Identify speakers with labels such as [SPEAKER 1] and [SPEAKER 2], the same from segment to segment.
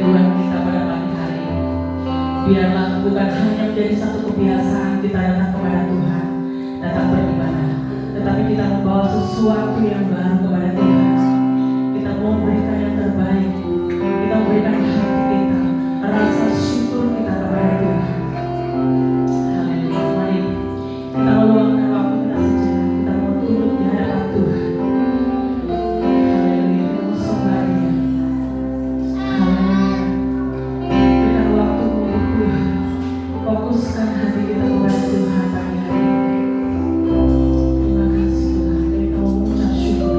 [SPEAKER 1] kerinduan kita pada pagi hari ini. Biarlah bukan hanya menjadi satu kebiasaan kita datang kepada Tuhan, datang beribadah, tetapi kita membawa sesuatu yang baru kepada Tuhan. Kita mau memberikan yang terbaik, kita memberikan hati kita, rasa syukur kita kepada Tuhan. Haleluya. Mari kita meluangkan waktu kita sejenak, kita mau tunduk di hadapan Tuhan. Haleluya, kita mau sembah Dia. Haleluya. Berikan waktu untuk Tuhan. Fokuskan hati kita kepada Tuhan pagi hari ini. Terima kasih Tuhan. Kita mau mengucap syukur.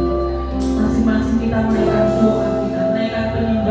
[SPEAKER 1] Masing-masing kita menaikkan doa kita, menaikkan penyembahan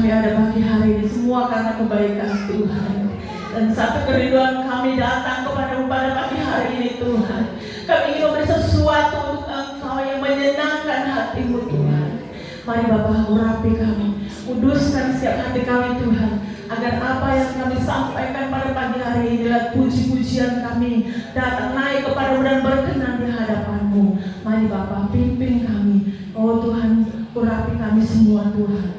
[SPEAKER 1] kami ada pagi hari ini semua karena kebaikan Tuhan. Dan satu kerinduan kami datang kepada-Mu pada pagi hari ini Tuhan. Kami ingin memberi sesuatu untuk Engkau yang menyenangkan hati-Mu Tuhan. Mari Bapa urapi kami, kuduskan setiap hati kami Tuhan, agar apa yang kami sampaikan pada pagi hari ini adalah puji-pujian kami datang naik kepada-Mu dan berkenan di hadapan-Mu. Mari Bapa pimpin kami, oh Tuhan, urapi kami semua Tuhan.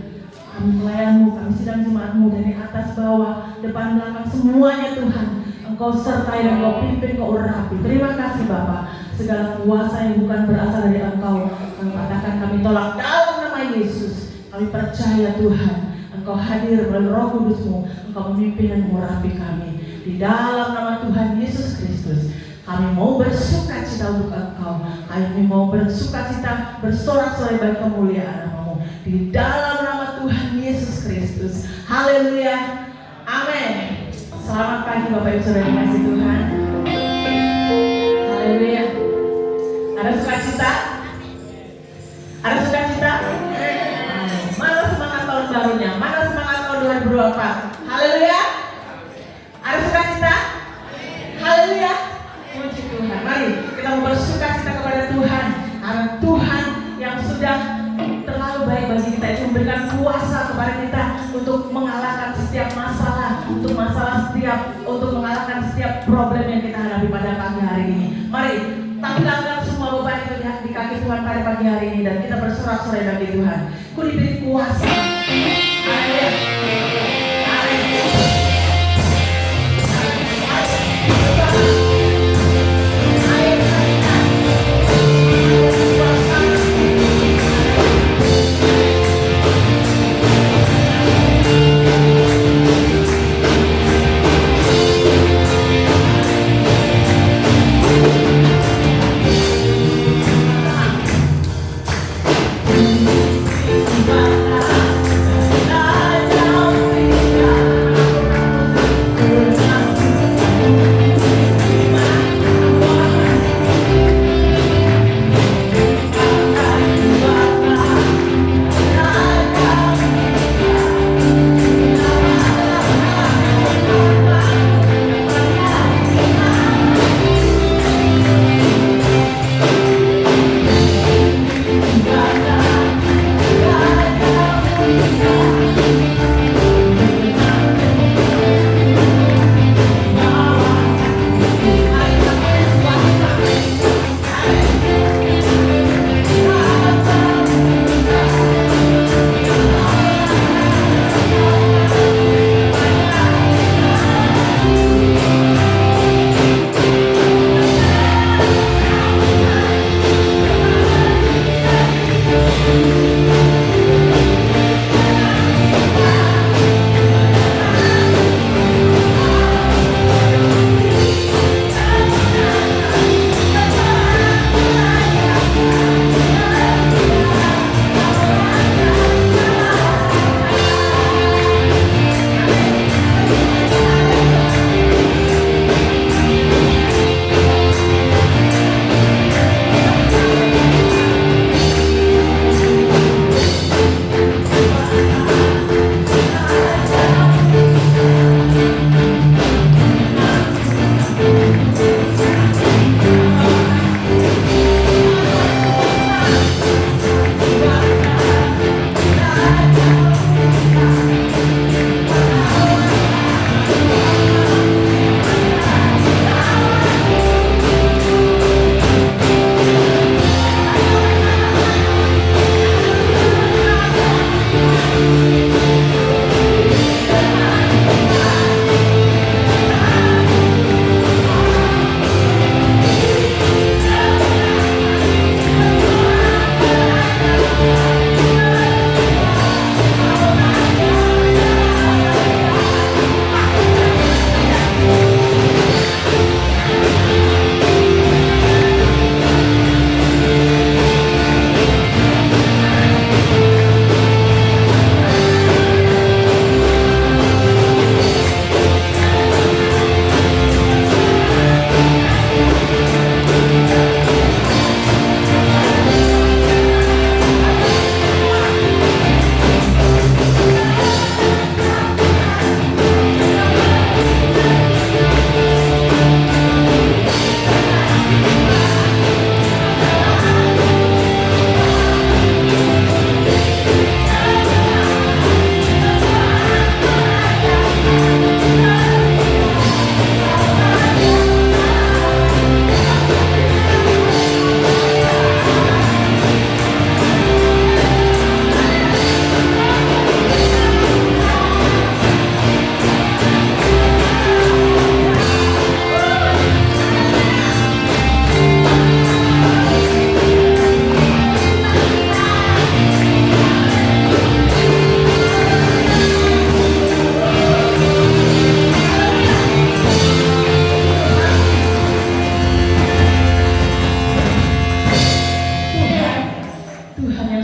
[SPEAKER 1] Kami pelayan-Mu, kami sidang jemaat-Mu dari atas bawah, depan belakang semuanya Tuhan. Engkau sertai dan Engkau pimpin, Engkau urapi. Terima kasih Bapa. Segala kuasa yang bukan berasal dari Engkau, katakan kami tolak dalam nama Yesus. Kami percaya Tuhan, Engkau hadir melalui Roh Kudus-Mu, Engkau memimpin dan mengurapi kami. Di dalam nama Tuhan Yesus Kristus, kami mau bersuka cita untuk Engkau. Kami mau bersuka cita, bersorak-sorai bagi kemuliaan nama-Mu. Di dalam nama Tuhan Yesus Kristus. Haleluya. Amin. Selamat pagi Bapak Ibu Saudara yang dikasihi Tuhan. Haleluya. Ada sukacita? Ada sukacita? Mana semangat tahun barunya? Mana semangat tahun 2024? Haleluya. Ada sukacita? Haleluya. Puji Tuhan. Mari kita mau bersukacita kepada Tuhan, karena Tuhan yang sudah terlalu baik bagi kita, itu memberikan kuasa kepada kita untuk mengalahkan setiap masalah, untuk mengalahkan setiap problem yang kita hadapi pada pagi hari ini. Mari tanggalkan semua beban itu di kaki Tuhan pada pagi hari ini, dan kita bersorak-sorai bagi Tuhan. Ku diberi kuasa. Haleluya.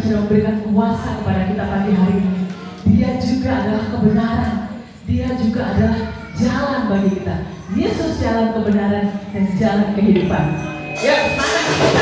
[SPEAKER 1] sudah memberikan kuasa kepada kita pagi hari ini. Dia juga adalah kebenaran. Dia juga adalah jalan bagi kita. Yesus jalan kebenaran dan jalan kehidupan. Ya, mana kita?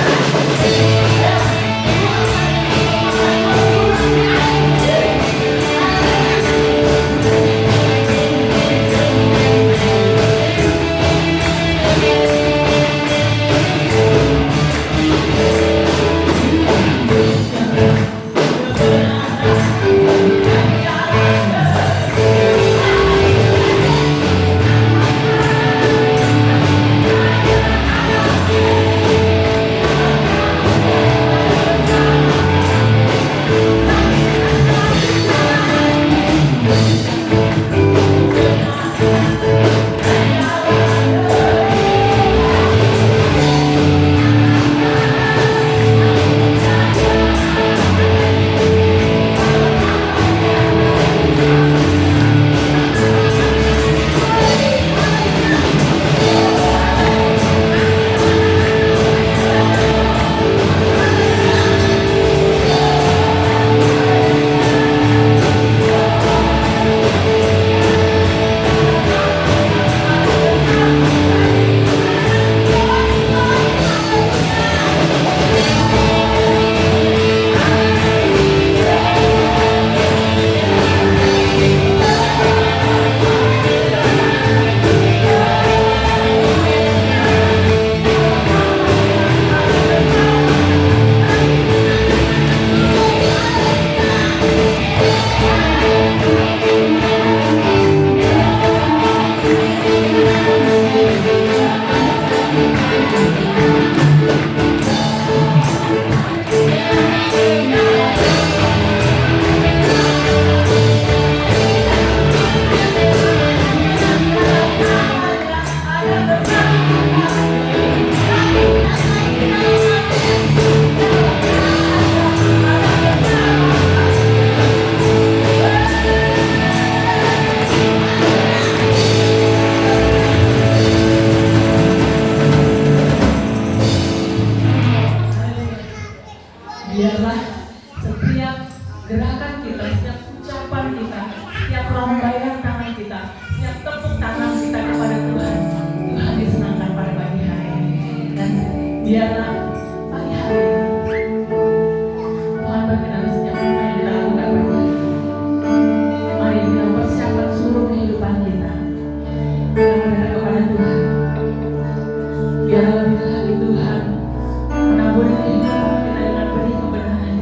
[SPEAKER 1] Biarlah setiap gerakan kita, setiap ucapan kita, setiap lambaian tangan kita, setiap tepuk tangan kita kepada Tuhan, Tuhan disenangkan pada pagi hari ini. Dan biarlah pagi hari ini Tuhan berkenan setiap apa yang kita lakukan berdua. Mari kita persiapkan seluruh kehidupan kita. Kita menghadap kepada Tuhan. Biarlah lebih lagi Tuhan menaburi kehidupan kita dengan penuh kebenaran.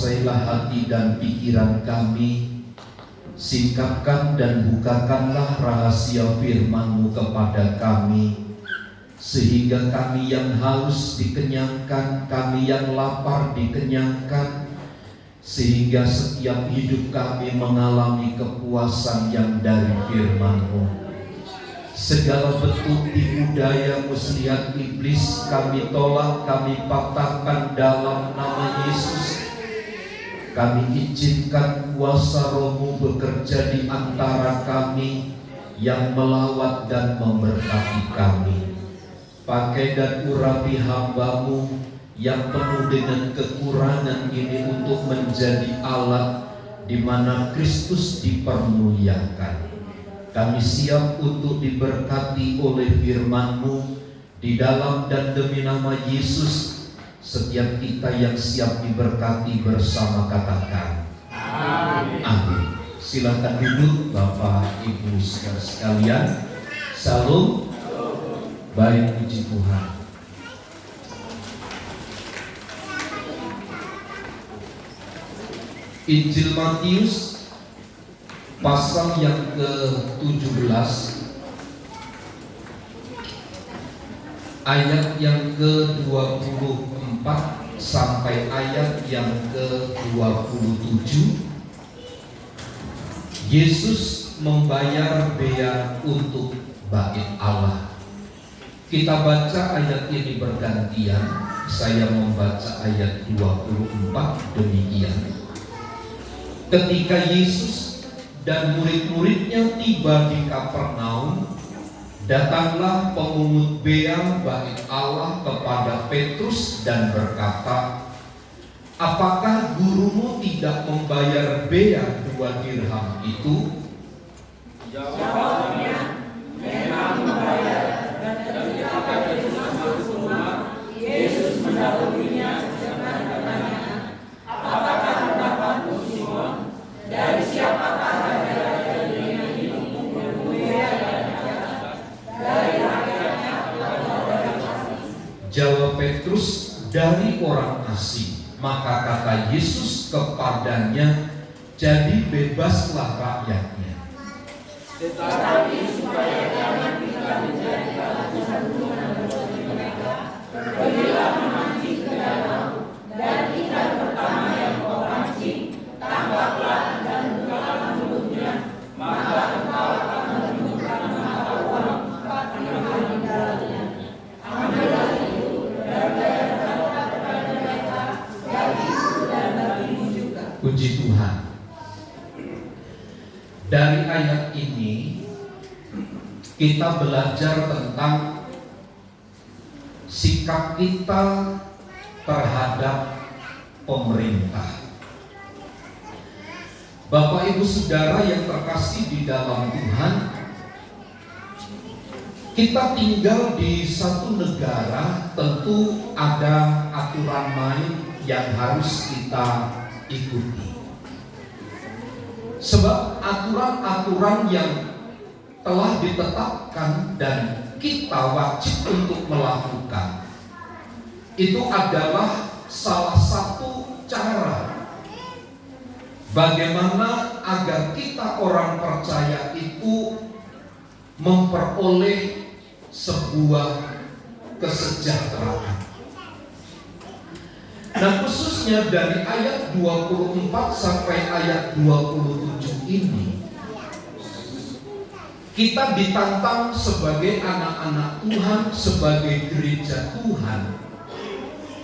[SPEAKER 2] kuasailah hati dan pikiran kami, singkapkan dan bukakanlah rahasia firman-Mu kepada kami, sehingga kami yang haus dikenyangkan, kami yang lapar dikenyangkan, sehingga setiap hidup kami mengalami kepuasan yang dari firman-Mu. Segala bentuk tipu daya muslihat iblis kami tolak, kami patahkan dalam nama Yesus. Kami izinkan kuasa Roh-Mu bekerja di antara kami, yang melawat dan memberkati kami. Pakai dan urapi hamba-Mu yang penuh dengan kekurangan ini untuk menjadi alat di mana Kristus dipermuliakan. Kami siap untuk diberkati oleh firman-Mu di dalam dan demi nama Yesus. Setiap kita yang siap diberkati bersama katakan amin. Amin. Silakan duduk Bapak Ibu sekalian. Salam. Baik, puji Tuhan. Injil Matius pasal yang ke-17 ayat yang ke-24 sampai ayat yang ke-27. Yesus membayar bea untuk bait Allah. Kita baca ayat ini bergantian. Saya membaca ayat 24 demikian. Ketika Yesus dan murid-muridnya tiba di Kapernaum, datanglah pemungut bea bait Allah kepada Petrus dan berkata, "Apakah gurumu tidak membayar bea 2 dirham itu?"
[SPEAKER 3] Jawabnya, "Memang membayar." Dan ketika Petrus masuk rumah, Yesus mendahulunya dengan pertanyaan, "Apakah pendapatmu, Simon? Dari siapakah raja-raja dunia ini memungut bea dan zakat? Dari rakyatnya atau dari asing?"
[SPEAKER 2] Jawab Petrus, "Dari orang asing." Maka kata Yesus kepadanya, "Jadi bebaslah rakyatnya.
[SPEAKER 3] Tetapi supaya jangan kita menjadi alat sambungan bagi mereka, pergilah memancing ke danau, dan ikan pertama yang kau pancing, tangkaplah dan bukalah mulutnya, maka engkau akan menemukan mata uang 4 dirham di dalamnya. Ambillah itu dan bayarkanlah kepada mereka, bagiku dan bagimu juga."
[SPEAKER 2] Puji Tuhan. Dari ayat ini kita belajar tentang sikap kita terhadap pemerintah. Bapak Ibu Saudara yang terkasih di dalam Tuhan, kita tinggal di satu negara, tentu ada aturan main yang harus kita ikuti. Sebab aturan-aturan yang telah ditetapkan dan kita wajib untuk melakukan itu adalah salah satu cara bagaimana agar kita orang percaya itu memperoleh sebuah kesejahteraan. Nah, khususnya dari ayat 24 sampai ayat 27 ini, kita ditantang sebagai anak-anak Tuhan, sebagai gereja Tuhan,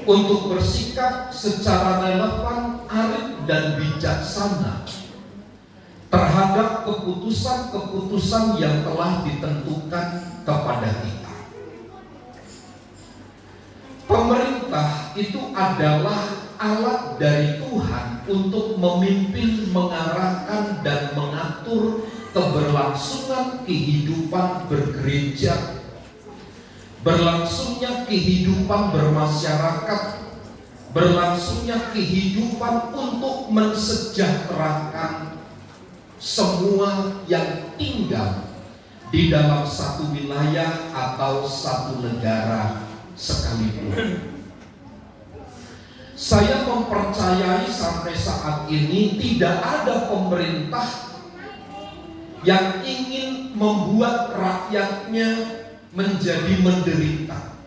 [SPEAKER 2] untuk bersikap secara relevan, arif dan bijaksana terhadap keputusan-keputusan yang telah ditentukan kepada kita. Pemerintah itu adalah alat dari Tuhan untuk memimpin, mengarahkan, dan mengatur keberlangsungan kehidupan bergereja, berlangsungnya kehidupan bermasyarakat, berlangsungnya kehidupan untuk mensejahterakan semua yang tinggal di dalam satu wilayah atau satu negara sekalipun. Saya mempercayai sampai saat ini tidak ada pemerintah yang ingin membuat rakyatnya menjadi menderita.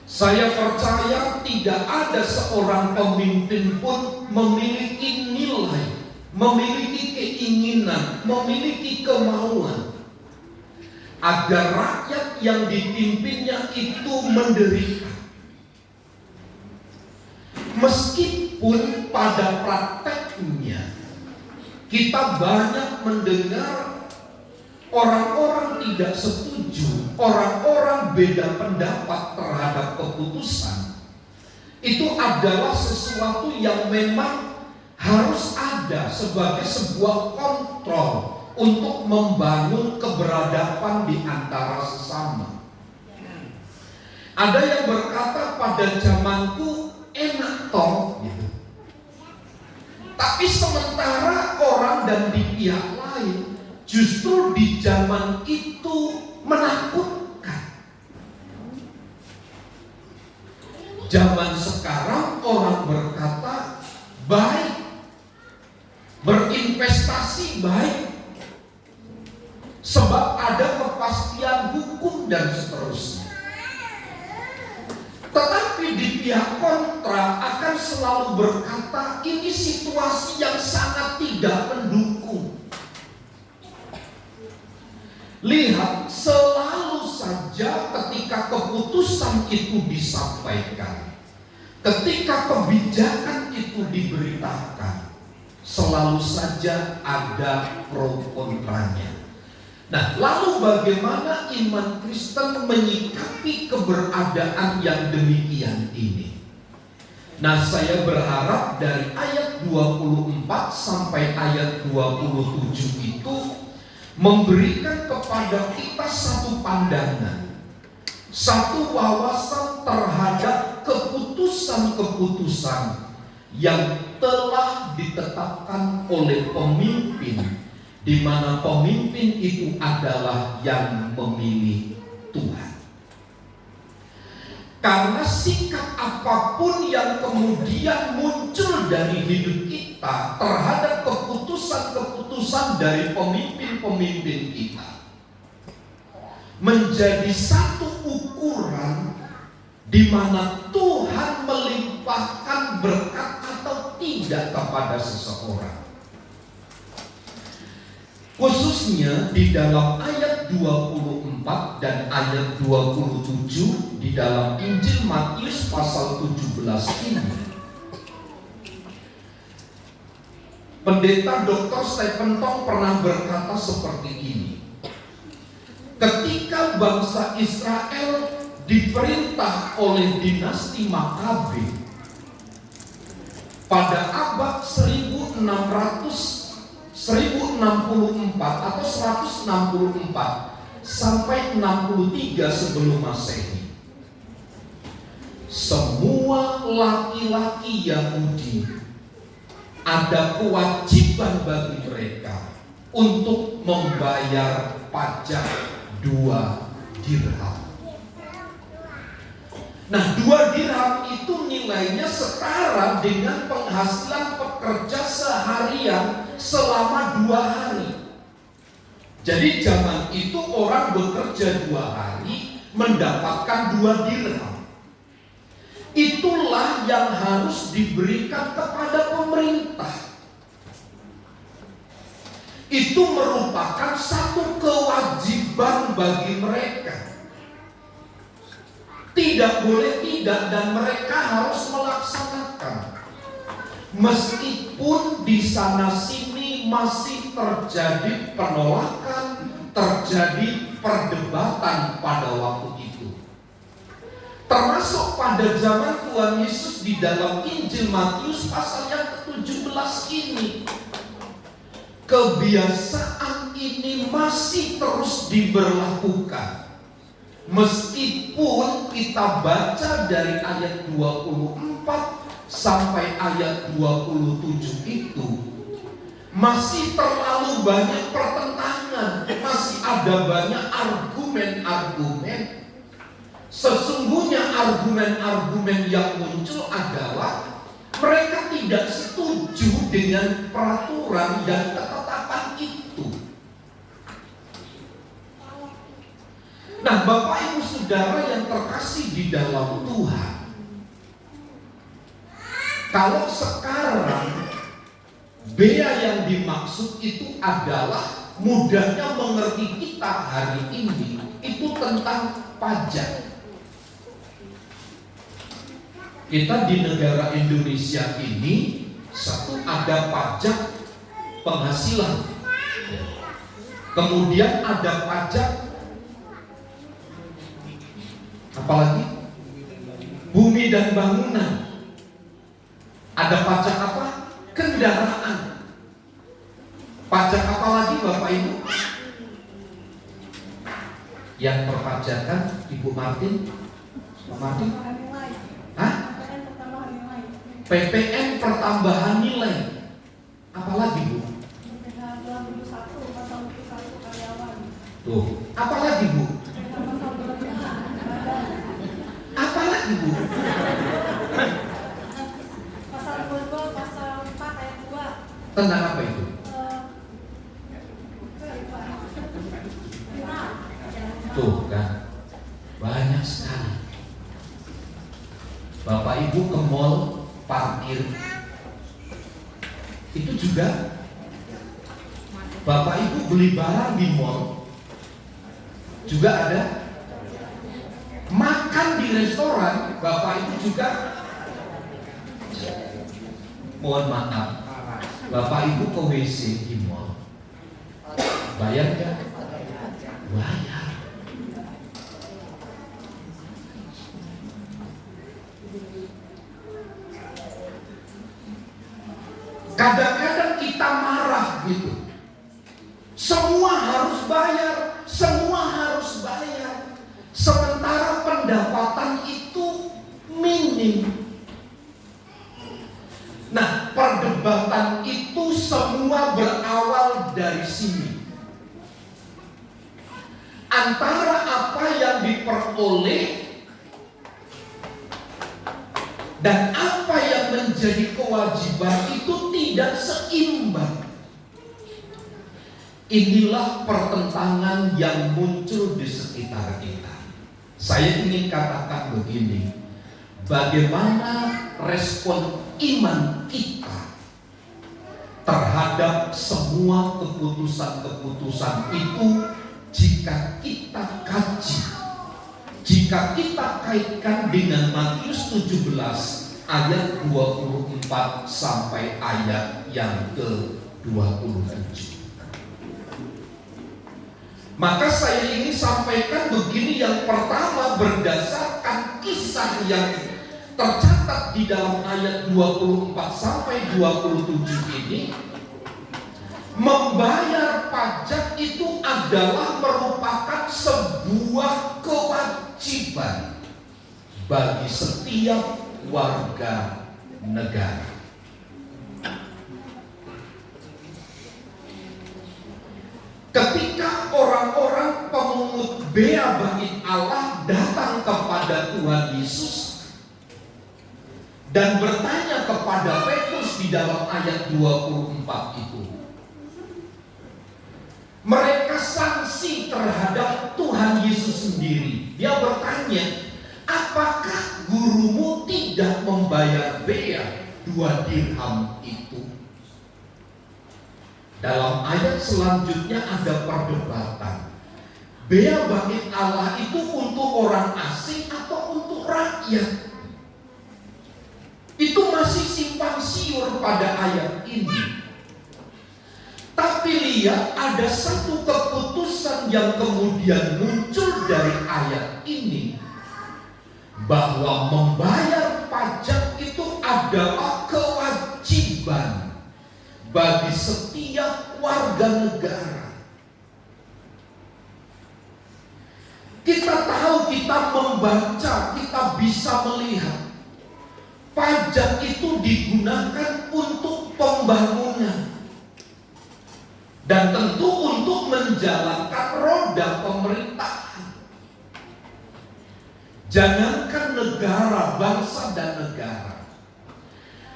[SPEAKER 2] Saya percaya tidak ada seorang pemimpin pun memiliki nilai, memiliki keinginan, memiliki kemauan agar rakyat yang dipimpinnya itu menderita. Meskipun pada prakteknya kita banyak mendengar orang-orang tidak setuju, orang-orang beda pendapat terhadap keputusan, itu adalah sesuatu yang memang harus ada sebagai sebuah kontrol untuk membangun keberadaban di antara sesama. Ada yang berkata pada zamanku enak toh gitu. Tapi sementara orang dan di pihak lain justru di zaman itu menakutkan. Zaman sekarang orang berkata baik, berinvestasi baik, sebab ada kepastian hukum dan seterusnya. Tetapi di pihak kontra akan selalu berkata ini situasi yang sangat tidak mendukung. Lihat, selalu saja ketika keputusan itu disampaikan, ketika kebijakan itu diberitakan, selalu saja ada pro kontranya. Nah, lalu bagaimana iman Kristen menyikapi keberadaan yang demikian ini? Nah, saya berharap dari ayat 24 sampai ayat 27 itu memberikan kepada kita satu pandangan, satu wawasan terhadap keputusan-keputusan yang telah ditetapkan oleh pemimpin, di mana pemimpin itu adalah yang memilih Tuhan. Karena sikap apapun yang kemudian muncul dari hidup kita terhadap keputusan-keputusan dari pemimpin-pemimpin kita menjadi satu ukuran di mana Tuhan melimpahkan berkat atau tidak kepada seseorang. Khususnya di dalam ayat 24 dan ayat 27 di dalam Injil Matius pasal 17 ini. Pendeta Dr. Stephen Tong pernah berkata seperti ini. Ketika bangsa Israel diperintah oleh dinasti Makabe pada abad 1064 atau 164 sampai 63 sebelum Masehi, semua laki-laki Yahudi ada kewajiban bagi mereka untuk membayar pajak 2 dirham. Nah, 2 dirham itu nilainya setara dengan penghasilan pekerja seharian selama 2 hari. Jadi zaman itu orang bekerja 2 hari mendapatkan 2 dirham. Itulah yang harus diberikan kepada pemerintah. Itu merupakan satu kewajiban bagi mereka. Tidak boleh tidak, dan mereka harus melaksanakan. Meskipun di sana sini masih terjadi penolakan, terjadi perdebatan pada waktu itu. Termasuk pada zaman Tuhan Yesus di dalam Injil Matius pasal yang ke-17 ini. Kebiasaan ini masih terus diberlakukan. Meskipun kita baca dari ayat 24 sampai ayat 27 itu masih terlalu banyak pertentangan, masih ada banyak argumen-argumen Sesungguhnya argumen-argumen yang muncul adalah mereka tidak setuju dengan peraturan dan ketetapan itu. Nah, Bapak Ibu Saudara yang terkasih di dalam Tuhan, kalau sekarang bea yang dimaksud itu adalah mudahnya mengerti kita hari ini itu tentang pajak. Kita di negara Indonesia ini satu ada pajak penghasilan, kemudian ada pajak apalagi bumi dan bangunan, ada pajak apa? Kendaraan. Pajak apa lagi Bapak Ibu? Yang perpajakan Ibu Martin? Pak Martin? Hah? PPN pertambahan nilai. Apalagi Bu? Tuh, apalagi Bu? Apalagi Bu?
[SPEAKER 3] Pasal 22, pasal 4 ayat 2.
[SPEAKER 2] Tentang apa itu? Tuh kan, banyak sekali. Bapak Ibu ke mall, parkir, itu juga. Bapak Ibu beli barang di mall, juga ada. Makan di restoran, Bapak Ibu juga. Mohon maaf, Bapak Ibu ke WC di mall, bayar nggak? Bayar. Kadang-kadang kita marah gitu. Semua harus bayar, semua harus bayar. Sementara pendapatan itu minim. Nah, perdebatan itu semua berawal dari sini. Antara apa yang diperoleh dan apa yang menjadi kewajiban itu tidak seimbang. Inilah pertentangan yang muncul di sekitar kita. Saya ingin katakan begini, bagaimana respon iman kita terhadap semua keputusan-keputusan itu jika kita kaji, jika kita kaitkan dengan Matius 17 ayat 24 sampai ayat yang ke-27. Maka saya ingin sampaikan begini, yang pertama berdasarkan kisah yang tercatat di dalam ayat 24 sampai 27 ini, membayar pajak itu adalah merupakan sebuah kewajiban bagi setiap warga negara. Ketika orang-orang pemungut bea bagi Allah datang kepada Tuhan Yesus dan bertanya kepada Petrus di dalam ayat 24 itu, mereka sanksi terhadap Tuhan Yesus sendiri. Dia bertanya, apakah gurumu tidak membayar bea 2 dirham itu? Dalam ayat selanjutnya ada perdebatan. Bea bagi Allah itu untuk orang asing atau untuk rakyat? Itu masih simpang siur pada ayat ini. Tapi lihat, ada satu keputusan yang kemudian muncul dari ayat ini, bahwa membayar pajak itu adalah kewajiban bagi setiap warga negara. Kita tahu, kita membaca, kita bisa melihat pajak itu digunakan untuk pembangunan dan tentu untuk menjalankan roda pemerintahan. Jangankan negara, bangsa dan negara,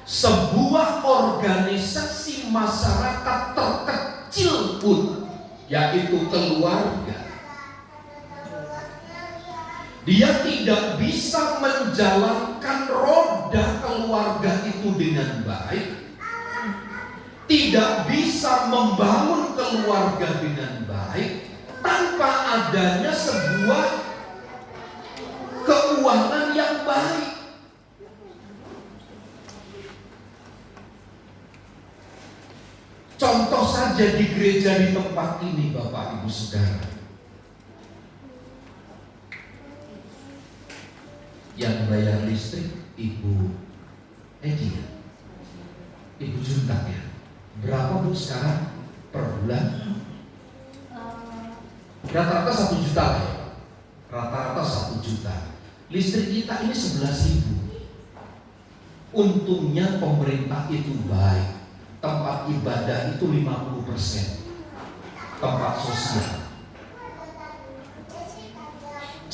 [SPEAKER 2] sebuah organisasi masyarakat terkecil pun, yaitu keluarga, dia tidak bisa menjalankan roda keluarga itu dengan baik, tidak bisa membangun keluarga dengan baik tanpa adanya sebuah keuangan yang baik. Contoh saja di gereja di tempat ini, Bapak Ibu Saudara, yang bayar listrik Ibu Edi, Ibu Juntak ya. Berapa Bu sekarang per bulan? Rata-rata 1 juta lah ya. Rata-rata 1 juta. Listrik kita ini 11.000. Untungnya pemerintah itu baik. Tempat ibadah itu 50%. Tempat sosial.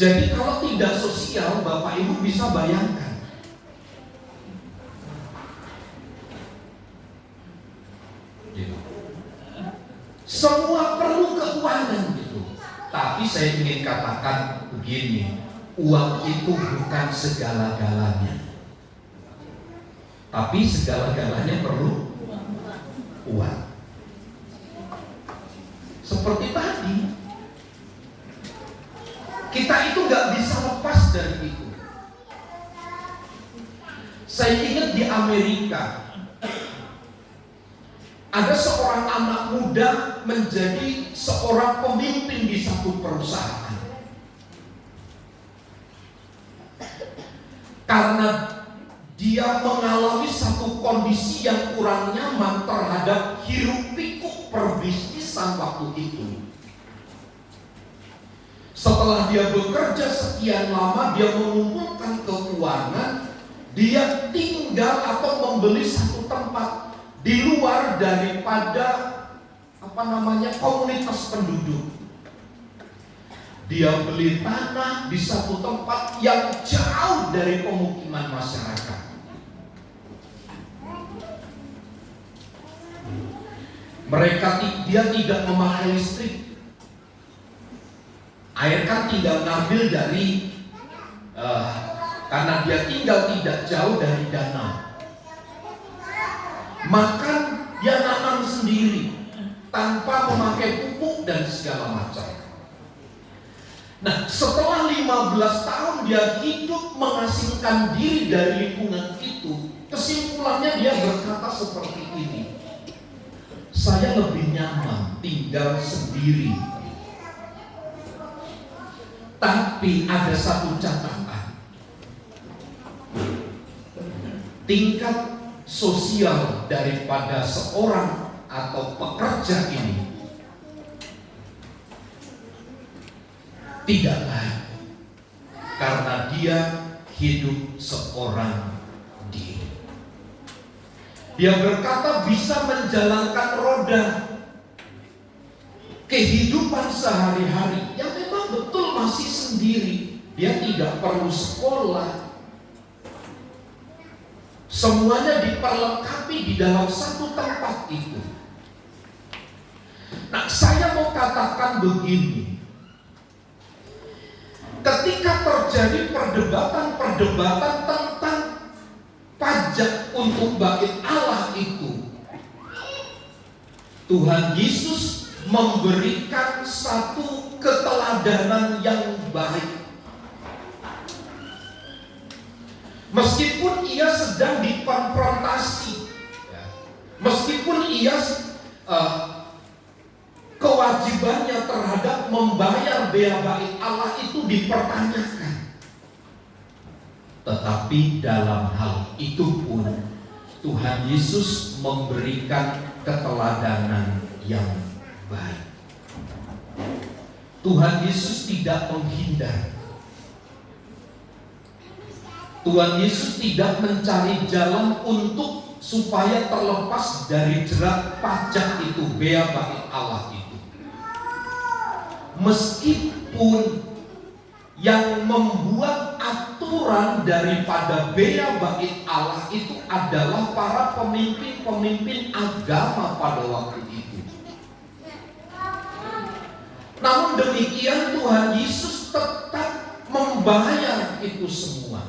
[SPEAKER 2] Jadi kalau tidak sosial, Bapak Ibu bisa bayangkan. Semua perlu keuangan gitu. Tapi saya ingin katakan begini, uang itu bukan segala-galanya. Tapi segala-galanya perlu uang. Seperti tadi, kita itu gak bisa lepas dari itu. Saya ingat di Amerika, ada seorang anak muda menjadi seorang pemimpin di satu perusahaan. Karena dia mengalami satu kondisi yang kurang nyaman terhadap hiruk-pikuk perbisnisan waktu itu. Setelah dia bekerja sekian lama, dia mengumpulkan keuangan, dia tinggal atau membeli satu tempat di luar daripada komunitas penduduk. Dia beli tanah di satu tempat yang jauh dari pemukiman masyarakat. Dia tidak memakai listrik. Air kan tinggal ngambil dari karena dia tinggal tidak jauh dari danau. Makan dia nanam sendiri tanpa memakai pupuk dan segala macam. Nah, setelah 15 tahun dia hidup mengasingkan diri dari lingkungan itu, kesimpulannya dia berkata seperti ini: saya lebih nyaman tinggal sendiri. Tapi ada satu catatan, tingkat sosial daripada seorang atau pekerja ini tidak baik, karena dia hidup seorang diri. Dia berkata bisa menjalankan roda kehidupan sehari-hari yang memang betul masih sendiri. Dia tidak perlu sekolah. Semuanya diperlengkapi di dalam satu tempat itu. Nah, saya mau katakan begini. Ketika terjadi perdebatan tentang pajak untuk bait Allah itu, Tuhan Yesus memberikan satu keteladanan yang baik. Meskipun ia sedang dikonfrontasi, meskipun ia kewajibannya terhadap membayar bea bait Allah itu dipertanyakan, tetapi dalam hal itu pun Tuhan Yesus memberikan keteladanan yang baik. Tuhan Yesus tidak menghindar. Tuhan Yesus tidak mencari jalan untuk supaya terlepas dari jerat pajak itu, bea bait Allah itu. Meskipun yang membuat aturan daripada Bea Bait Allah itu adalah para pemimpin-pemimpin agama pada waktu itu. Namun demikian Tuhan Yesus tetap membayar itu semua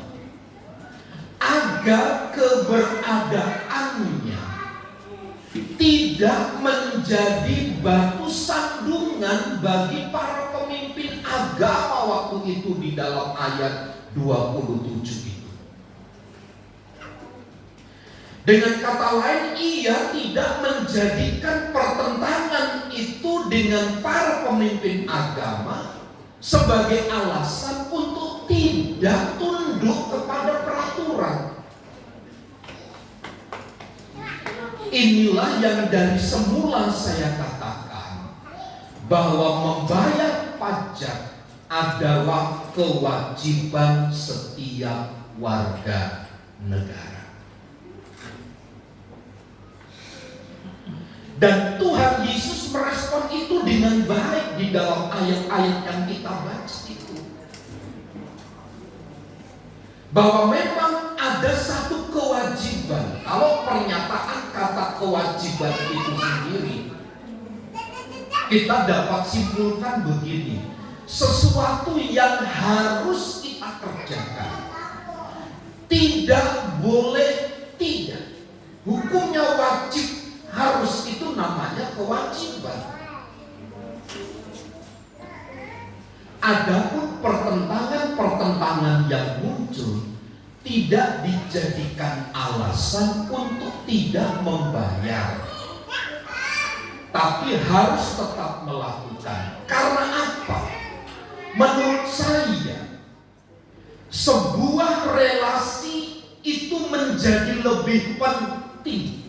[SPEAKER 2] agar keberadaannya tidak menjadi batu sandungan bagi para pemimpin agama waktu itu di dalam ayat 27 itu. Dengan kata lain, ia tidak menjadikan pertentangan itu dengan para pemimpin agama sebagai alasan untuk tidak tunduk kepada peraturan. Inilah yang dari semula saya katakan, bahwa membayar pajak adalah kewajiban setiap warga negara. Dan Tuhan Yesus merespon itu dengan baik di dalam ayat-ayat yang kita baca itu. Bahwa memang ada satu kewajiban. Kalau pernyataan kata kewajiban itu sendiri, kita dapat simpulkan begini: sesuatu yang harus kita kerjakan, tidak boleh tidak. Hukumnya wajib, harus, itu namanya kewajiban. Adapun pertentangan yang muncul tidak dijadikan alasan untuk tidak membayar, tapi harus tetap melakukan. Karena apa? Menurut saya, sebuah relasi itu menjadi lebih penting.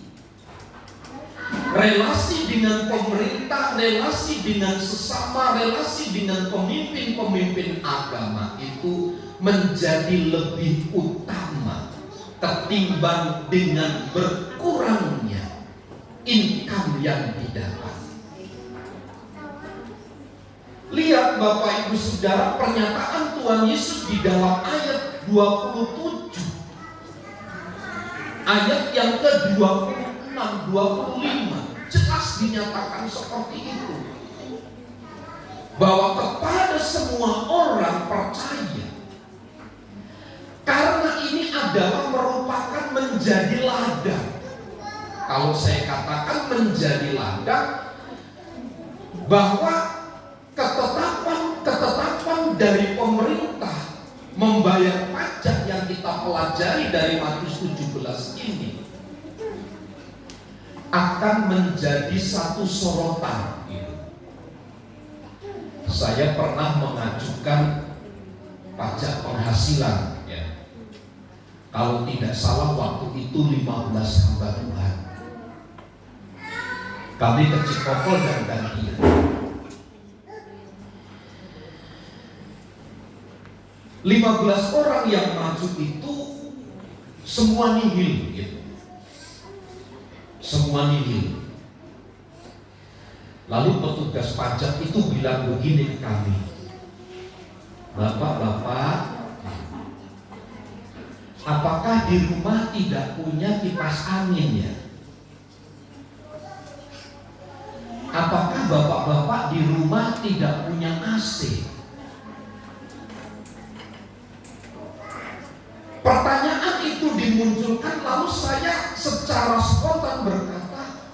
[SPEAKER 2] Relasi dengan pemerintah, relasi dengan sesama, relasi dengan pemimpin-pemimpin agama itu menjadi lebih utama ketimbang dengan berkurangnya income yang didapat. Lihat Bapak Ibu Saudara, pernyataan Tuhan Yesus di dalam ayat 27, ayat yang ke-26, 25, jelas dinyatakan seperti itu, bahwa kepada semua orang percaya, karena ini adalah merupakan menjadi ladang. Kalau saya katakan menjadi ladang, bahwa ketetapan dari pemerintah membayar pajak yang kita pelajari dari Matius 17 ini akan menjadi satu sorotan. Saya pernah mengajukan pajak penghasilan, ya. Kalau tidak salah waktu itu 15 hamba Tuhan. Kami ke Cikokol dan gantian. 15 orang yang maju itu semua nihil, gitu. Semua nihil. Lalu petugas pajak itu bilang begini ke kami, Bapak, apakah di rumah tidak punya kipas angin ya? Apakah bapak-bapak di rumah tidak punya AC? Pertanyaan itu dimunculkan, lalu saya secara spontan berkata,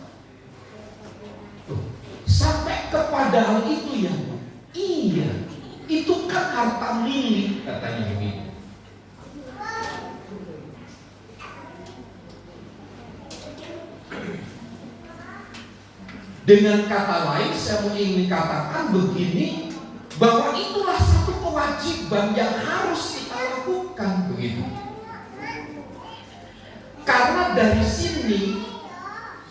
[SPEAKER 2] sampai kepada hal itu ya? Iya, itu kan harta milik, katanya begitu. Dengan kata lain, saya ingin katakan begini, bahwa itulah satu kewajiban yang harus kita lakukan, begitu. Karena dari sini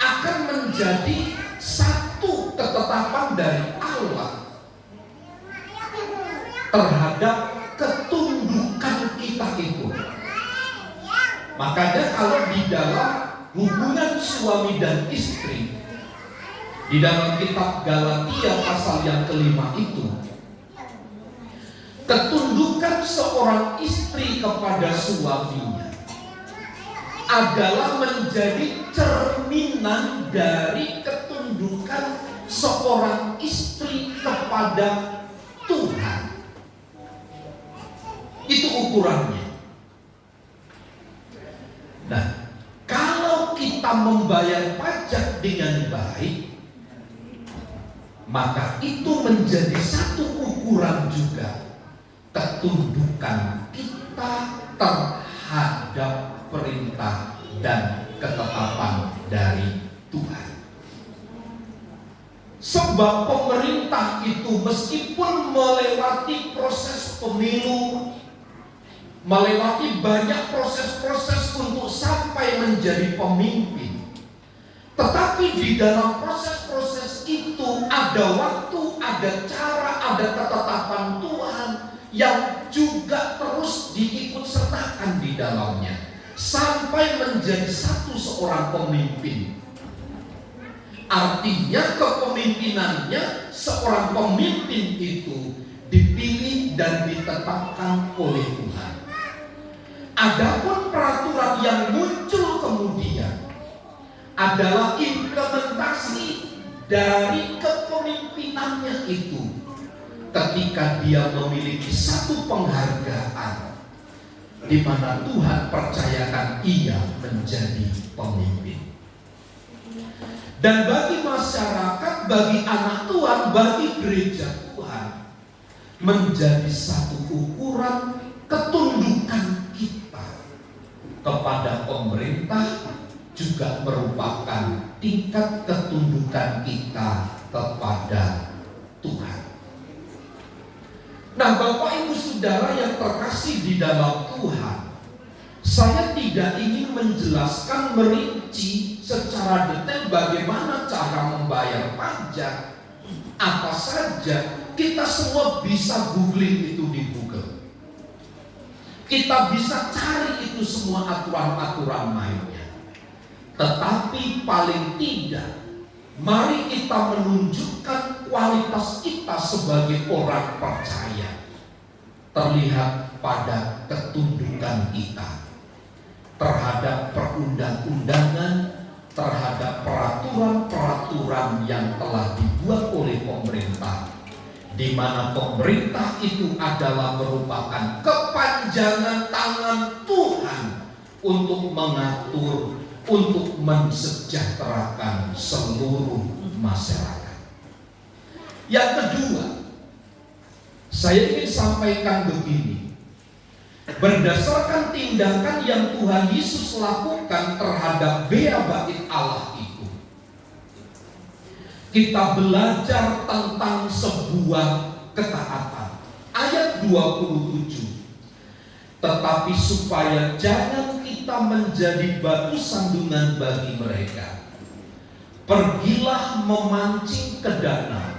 [SPEAKER 2] akan menjadi satu ketetapan dari Allah terhadap ketundukan kita itu. Makanya kalau di dalam hubungan suami dan istri, di dalam kitab Galatia pasal yang kelima itu, ketundukan ketundukan seorang istri kepada suaminya adalah menjadi cerminan dari ketundukan seorang istri kepada Tuhan. Itu ukurannya. Nah, kalau kita membayar pajak dengan baik, maka itu menjadi satu ukuran juga ketundukan kita terhadap perintah dan ketetapan dari Tuhan. Sebab pemerintah itu meskipun melewati proses pemilu, melewati banyak proses-proses untuk sampai menjadi pemimpin, tetapi di dalam proses-proses itu ada waktu, ada cara, ada ketetapan Tuhan yang juga terus diikut sertakan di dalamnya sampai menjadi satu seorang pemimpin. Artinya kepemimpinannya seorang pemimpin itu dipilih dan ditetapkan oleh Tuhan. Adapun peraturan yang muncul kemudian adalah implementasi dari kepemimpinannya itu ketika dia memiliki satu penghargaan di mana Tuhan percayakan ia menjadi pemimpin. Dan bagi masyarakat, bagi anak Tuhan, bagi gereja Tuhan, menjadi satu ukuran ketundukan kita kepada pemerintah juga merupakan tingkat ketundukan kita kepada Tuhan. Nah, Bapak Ibu Saudara yang terkasih di dalam Tuhan, saya tidak ingin menjelaskan merinci secara detail bagaimana cara membayar pajak. Apa saja, kita semua bisa googling itu di Google. Kita bisa cari itu semua aturan-aturan mainnya. Tetapi paling tidak, mari kita menunjukkan kualitas kita sebagai orang percaya terlihat pada ketundukan kita terhadap perundang-undangan, terhadap peraturan-peraturan yang telah dibuat oleh pemerintah, di mana pemerintah itu adalah merupakan kepanjangan tangan Tuhan untuk mengatur, untuk mensejahterakan seluruh masyarakat. Yang kedua, saya ingin sampaikan begini. Berdasarkan tindakan yang Tuhan Yesus lakukan terhadap bea bait Allah itu, kita belajar tentang sebuah ketaatan. Ayat 27. Tetapi supaya jangan kita menjadi batu sandungan bagi mereka, pergilah memancing ke danau.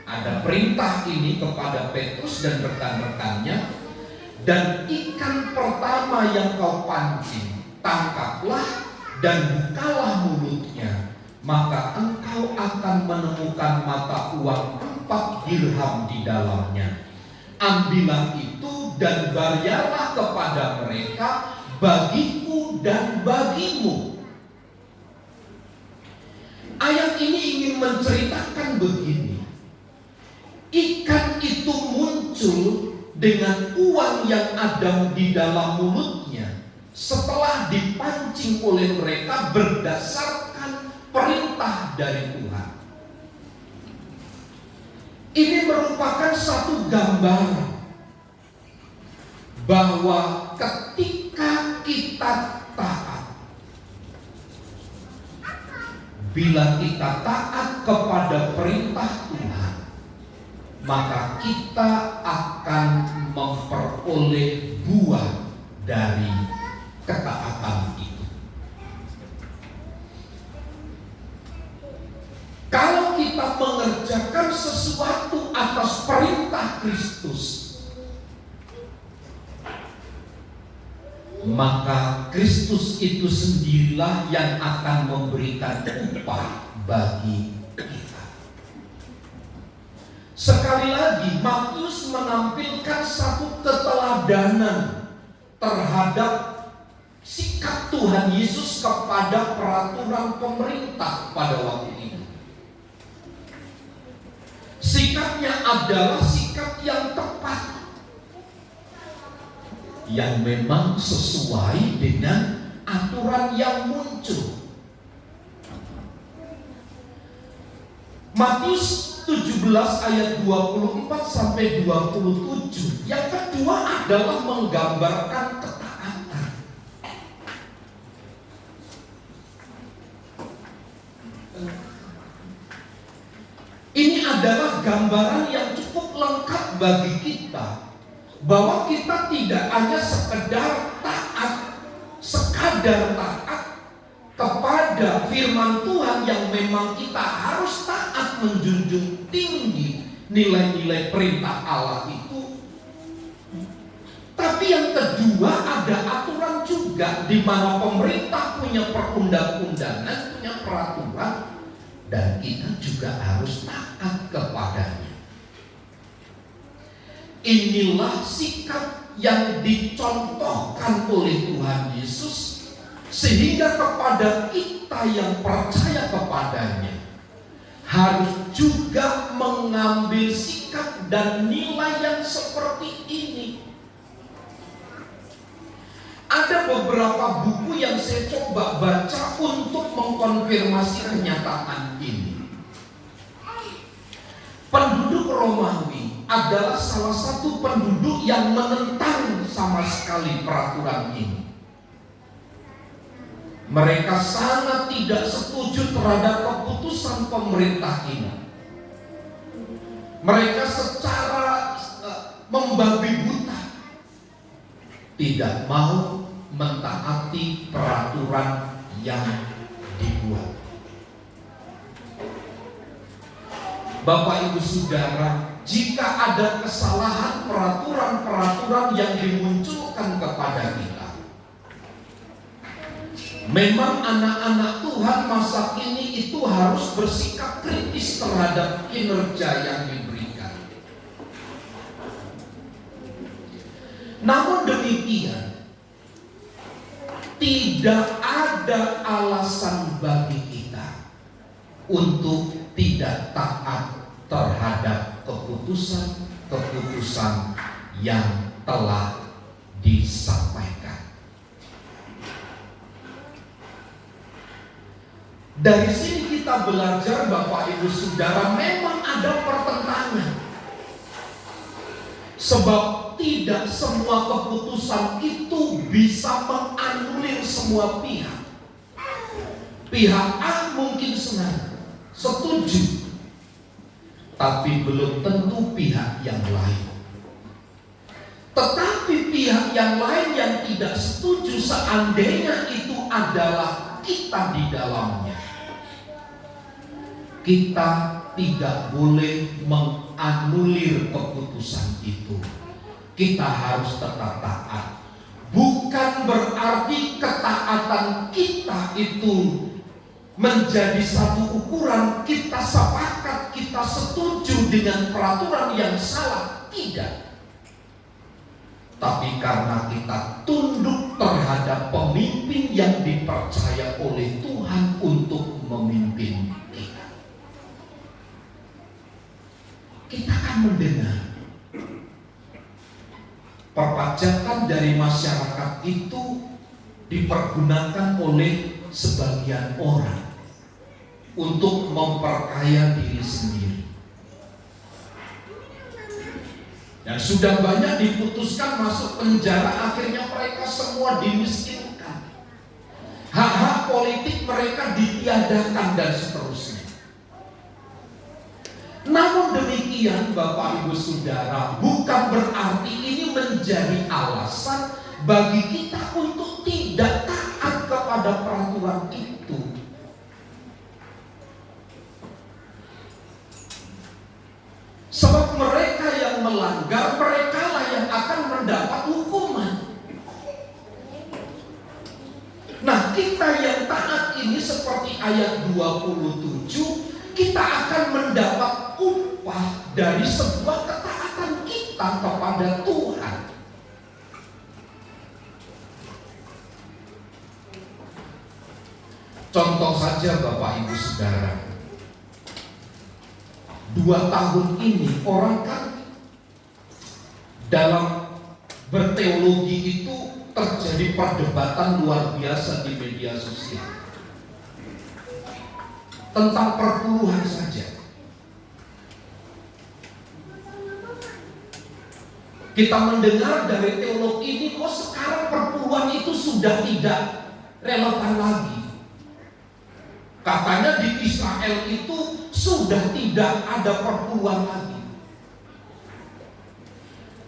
[SPEAKER 2] Ada perintah ini kepada Petrus dan rekan-rekannya. Dan ikan pertama yang kau pancing, tangkaplah dan bukalah mulutnya, maka engkau akan menemukan mata uang 4 dirham di dalamnya. Ambillah itu dan bayarlah kepada mereka, bagiku dan bagimu. Ayat ini ingin menceritakan begini. Ikan itu muncul dengan uang yang ada di dalam mulutnya setelah dipancing oleh mereka berdasarkan perintah dari Tuhan. Ini merupakan satu gambaran bahwa ketika kita taat, bila kita taat kepada perintah Tuhan, maka kita akan memperoleh buah dari ketaatan itu. Kalau kita mengerjakan sesuatu atas perintah Kristus, maka Kristus itu sendirilah yang akan memberikan upah bagi kita. Sekali lagi, Matius Matius menampilkan satu keteladanan terhadap sikap Tuhan Yesus kepada peraturan pemerintah pada waktu itu. Sikapnya adalah sikap yang tepat, yang memang sesuai dengan aturan yang muncul. Matius 17 ayat 24 sampai 27. Yang kedua adalah menggambarkan ketaatan. Ini adalah gambaran yang cukup lengkap bagi kita, bahwa kita tidak hanya sekadar taat kepada firman Tuhan yang memang kita harus taat, menjunjung tinggi nilai-nilai perintah Allah itu. Tapi yang kedua, ada aturan juga, di mana pemerintah punya perundang-undangan, punya peraturan, dan kita juga harus taat kepadanya. Inilah sikap yang dicontohkan oleh Tuhan Yesus, sehingga kepada kita yang percaya kepadanya harus juga mengambil sikap dan nilai yang seperti ini. Ada beberapa buku yang saya coba baca untuk mengkonfirmasi kenyataan ini. Penduduk Romawi adalah salah satu penduduk yang menentang sama sekali peraturan ini. Mereka sangat tidak setuju terhadap keputusan pemerintah ini. Mereka secara membabi buta tidak mau mentaati peraturan yang dibuat. Bapak Ibu Saudara, jika ada kesalahan peraturan-peraturan yang dimunculkan kepada kita, memang anak-anak Tuhan masa kini itu harus bersikap kritis terhadap kinerja yang diberikan. Namun demikian, tidak ada alasan bagi kita untuk tidak taat terhadap keputusan-keputusan yang telah disampaikan. Dari sini kita belajar, Bapak Ibu Saudara, memang ada pertentangan. Sebab tidak semua keputusan itu bisa menganulir semua pihak. Pihak A mungkin senang, setuju, tapi belum tentu pihak yang lain. Tetapi pihak yang lain yang tidak setuju, seandainya itu adalah kita di dalamnya, kita tidak boleh menganulir keputusan itu. Kita harus tetap taat. Bukan berarti ketaatan kita itu menjadi satu ukuran, kita sepakat, kita setuju dengan peraturan yang salah. Tidak. Tapi karena kita tunduk terhadap pemimpin yang dipercaya oleh Tuhan untuk memimpin kita. Kita akan mendengar perpajakan dari masyarakat itu dipergunakan oleh sebagian orang untuk memperkaya diri sendiri. Dan sudah banyak diputuskan masuk penjara, akhirnya mereka semua dimiskinkan. Hak-hak politik mereka ditiadakan dan seterusnya. Namun demikian, Bapak Ibu Saudara, bukan berarti ini menjadi alasan bagi kita untuk tidak taat kepada peraturan itu. Sebab mereka yang melanggar, mereka lah yang akan mendapat hukuman. Nah, kita yang taat ini seperti ayat 27, kita akan mendapat upah dari sebuah ketaatan kita. datang kepada Tuhan. Contoh saja Bapak Ibu Saudara, 2 tahun ini orang kan dalam berteologi itu terjadi perdebatan luar biasa di media sosial tentang perpuluhan saja. Kita mendengar dari teolog ini, kok sekarang perpuluhan itu sudah tidak relevan lagi. Katanya di Israel itu sudah tidak ada perpuluhan lagi.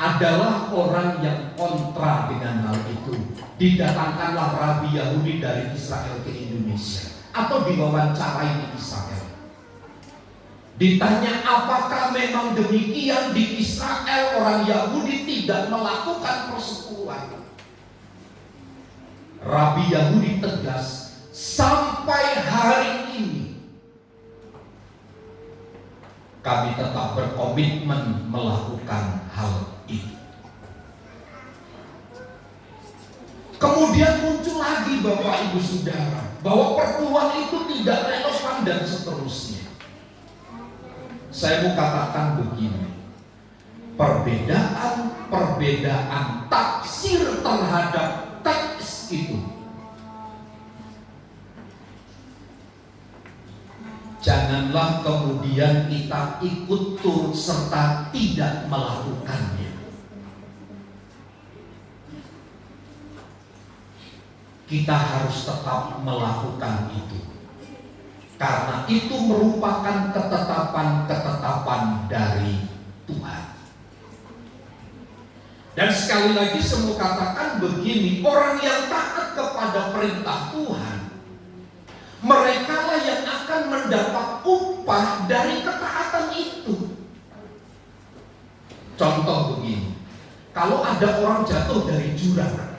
[SPEAKER 2] Adalah orang yang kontra dengan hal itu. Didatangkanlah Rabi Yahudi dari Israel ke Indonesia, atau diwawancarai di Israel. Ditanya apakah memang demikian di Israel orang Yahudi tidak melakukan persepuluhan. Rabi Yahudi tegas, sampai hari ini kami tetap berkomitmen melakukan hal itu. Kemudian muncul lagi Bapak Ibu Saudara, bahwa perpuluhan itu tidak relevan dan seterusnya. Saya mau katakan begini, perbedaan tafsir terhadap teks itu janganlah kemudian kita ikut turut serta tidak melakukannya. Kita harus tetap melakukan itu, karena itu merupakan ketetapan dari Tuhan. Dan sekali lagi saya mau katakan begini, orang yang taat kepada perintah Tuhan, mereka lah yang akan mendapat upah dari ketaatan itu. Contoh begini, kalau ada orang jatuh dari jurang,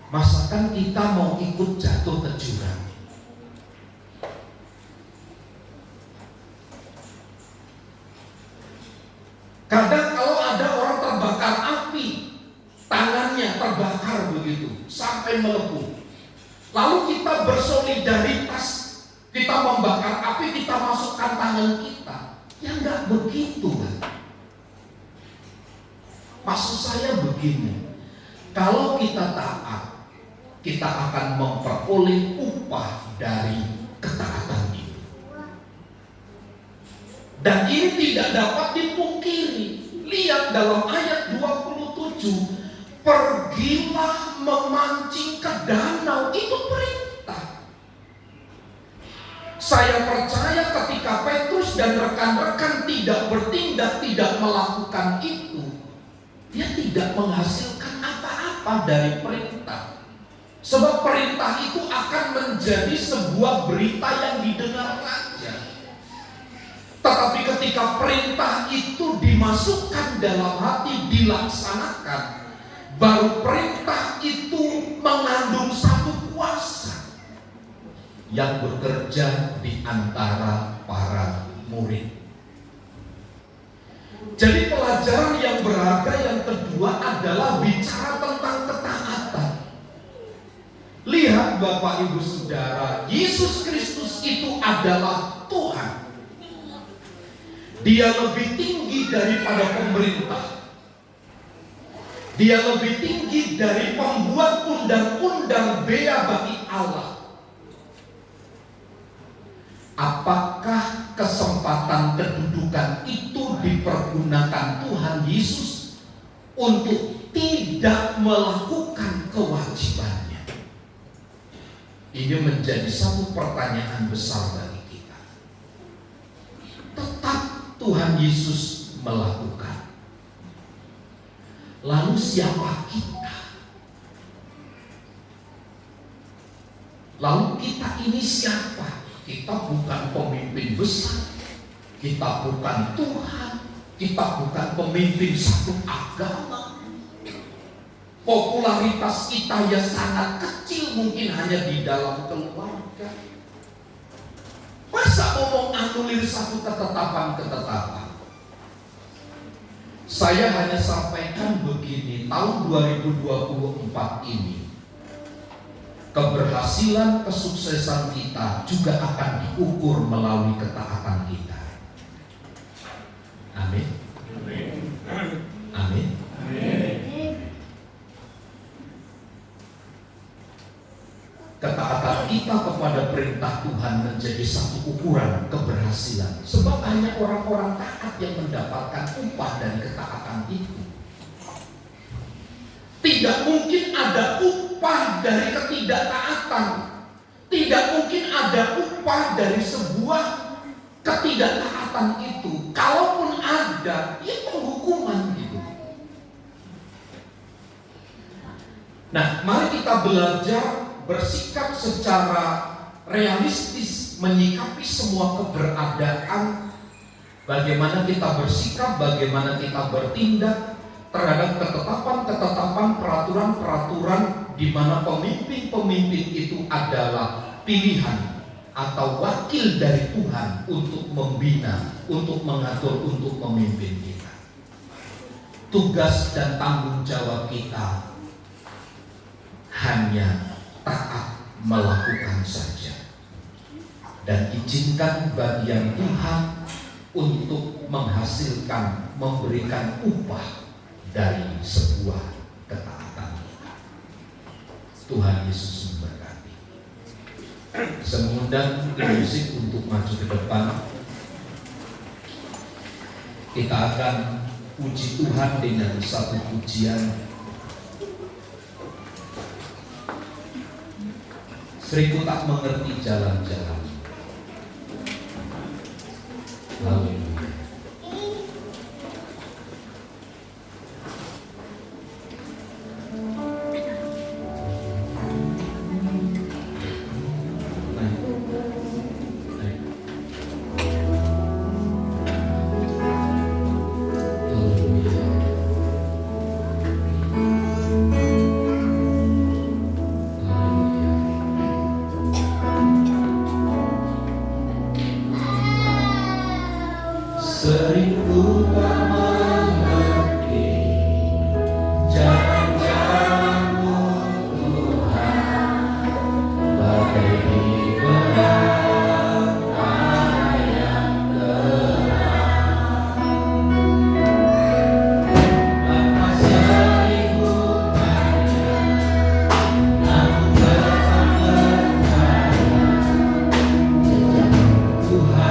[SPEAKER 2] masakan kita mau ikut jatuh ke jurang? Kadang kalau ada orang terbakar api, tangannya terbakar begitu sampai melepuh, lalu kita bersolidaritas, kita membakar api, kita masukkan tangan kita. Ya enggak begitu kan? Maksud saya begini, kalau kita taat, kita akan memperoleh upah dari ketaatan itu. Dan ini tidak dapat dipungkiri. Lihat dalam ayat 27, pergilah memancing ke danau, itu perintah. Saya percaya ketika Petrus dan rekan-rekan tidak bertindak, tidak melakukan itu, dia tidak menghasilkan apa-apa dari perintah. Sebab perintah itu akan menjadi sebuah berita yang didengar saja. Tetapi ketika perintah itu dimasukkan dalam hati, dilaksanakan, baru perintah itu mengandung satu kuasa yang bekerja di antara para murid. Jadi pelajaran yang berharga yang kedua adalah bicara tentang ketaatan. Lihat Bapak Ibu Saudara, Yesus Kristus itu adalah Tuhan. Dia lebih tinggi daripada pemerintah. Dia lebih tinggi dari pembuat undang-undang bea bagi Allah. Apakah kesempatan kedudukan itu dipergunakan Tuhan Yesus untuk tidak melakukan kewajibannya? Ini menjadi satu pertanyaan besar bagi kita. Tetap Tuhan Yesus melakukan. Lalu siapa kita? Lalu kita ini siapa? Kita bukan pemimpin besar, kita bukan Tuhan, kita bukan pemimpin satu agama. Popularitas kita ya sangat kecil, mungkin hanya di dalam keluarga. Masa mau menganulir satu ketetapan-ketetapan? Saya hanya sampaikan begini, tahun 2024 ini keberhasilan, kesuksesan kita juga akan diukur melalui ketaatan kita. Amin. Amin. Ketaatan kita kepada perintah Tuhan menjadi satu ukuran keberhasilan. Sebab hanya orang-orang taat yang mendapatkan upah dari ketaatan itu. Tidak mungkin ada upah dari ketidaktaatan. Tidak mungkin ada upah dari sebuah ketidaktaatan itu. Kalaupun ada, ya penghukuman gitu. Nah, mari kita belajar bersikap secara realistis menyikapi semua keberadaan. Bagaimana kita bersikap, bagaimana kita bertindak terhadap ketetapan-ketetapan, peraturan-peraturan di mana pemimpin-pemimpin itu adalah pilihan atau wakil dari Tuhan untuk membina, untuk mengatur, untuk memimpin kita. Tugas dan tanggung jawab kita hanya taat melakukan saja, dan izinkan bagian Tuhan untuk menghasilkan, memberikan upah dari sebuah ketaatan. Tuhan Yesus memberkati. Saya mengundang musik untuk maju ke depan. Kita akan puji Tuhan dengan satu pujian. Seriku tak mengerti jalan-jalan. Haleluya. Seriku tak mengerti jalan-jalan-Mu Tuhan, bagai di belakang yang terang. Lama seriku tanya, namun tetap percaya Tuhan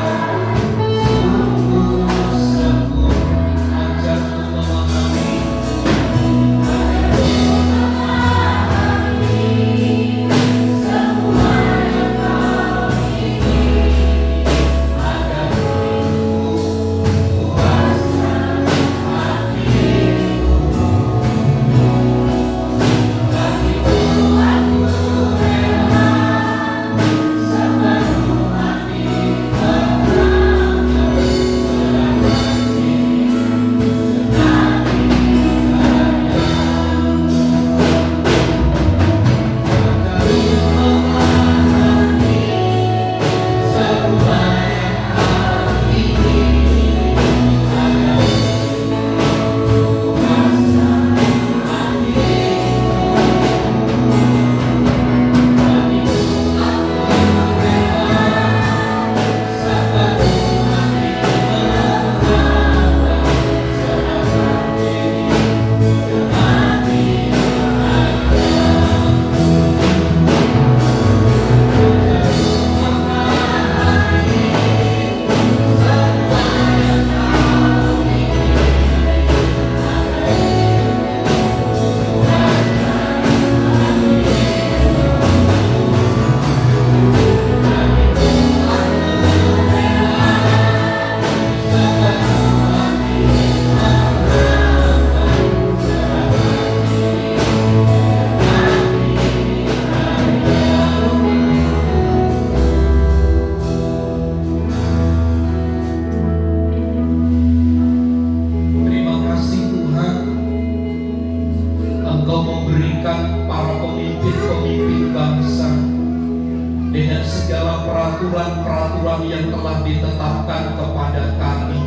[SPEAKER 2] peraturan-peraturan yang telah ditetapkan kepada kami,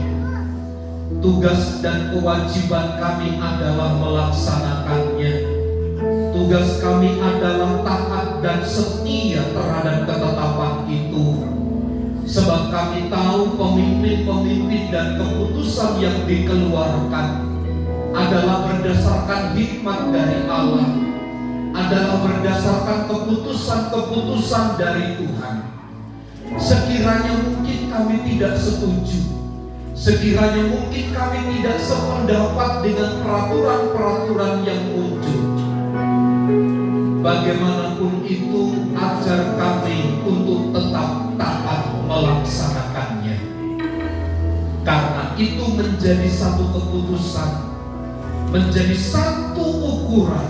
[SPEAKER 2] Tugas dan kewajiban kami adalah melaksanakannya. Tugas kami adalah taat dan setia terhadap ketetapan itu. Sebab kami tahu pemimpin-pemimpin dan keputusan yang dikeluarkan adalah berdasarkan hikmat dari Allah, adalah berdasarkan keputusan-keputusan dari Tuhan. Sekiranya mungkin kami tidak setuju, sekiranya mungkin kami tidak sependapat dengan peraturan-peraturan yang muncul, bagaimanapun itu, ajar kami untuk tetap taat melaksanakannya. Karena itu menjadi satu keputusan, menjadi satu ukuran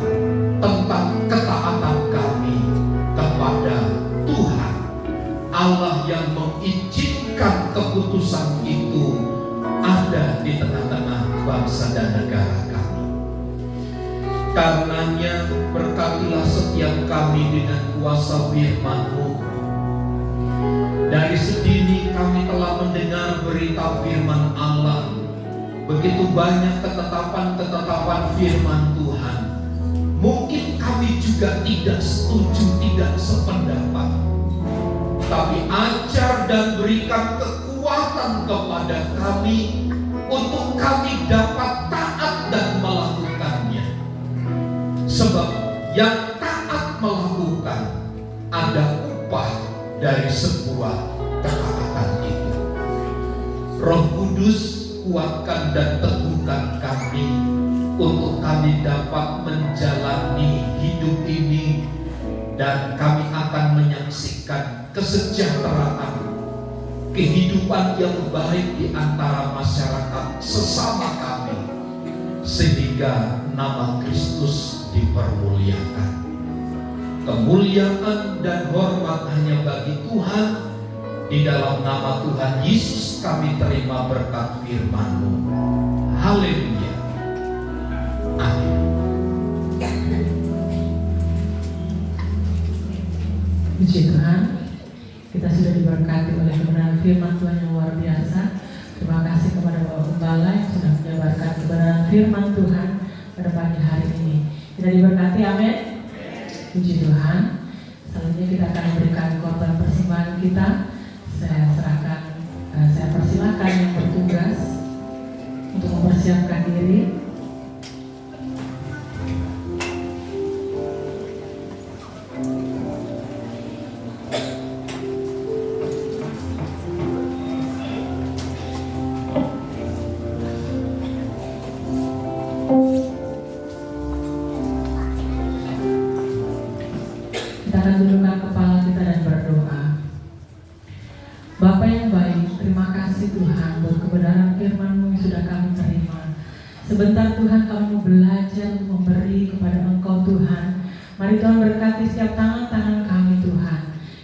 [SPEAKER 2] tentang ketaatan kami kepada Tuhan Allah yang mengizinkan keputusan itu ada di tengah-tengah bangsa dan negara kami. Karenanya berkatilah setiap kami dengan kuasa firman-Mu. Dari sedini kami telah mendengar berita firman Allah. Begitu banyak ketetapan-ketetapan firman Tuhan. Mungkin kami juga tidak setuju, tidak sependapat. Tapi ajar dan berikan kekuatan kepada kami untuk kami dapat taat dan melakukannya. Sebab yang taat melakukan ada upah dari sebuah ketaatan itu. Roh Kudus, kuatkan dan teguhkan kami untuk kami dapat menjalani hidup ini, dan kami akan menyaksikan kesejahteraan, kehidupan yang baik di antara masyarakat sesama kami, sehingga nama Kristus dipermuliakan. Kemuliaan dan hormat hanya bagi Tuhan. Di dalam nama Tuhan Yesus kami terima berkat firman-Mu. Haleluya. Amin.
[SPEAKER 1] Puji Tuhan, kita sudah diberkati oleh kebenaran firman Tuhan yang luar biasa. Terima kasih kepada Bapak Gembala yang sudah menyebarkan kebenaran firman Tuhan pada pagi hari ini. Kita diberkati, amin. Puji Tuhan. Selanjutnya kita akan memberikan korban persembahan kita. Saya persilakan yang bertugas untuk mempersiapkan diri. Kita akan dudukkan kepala kita dan berdoa. Bapa yang baik, terima kasih Tuhan buat kebenaran firman-Mu yang sudah kami terima. Sebentar Tuhan kami mau belajar memberi kepada Engkau Tuhan. Mari Tuhan berkati setiap tangan-tangan kami Tuhan,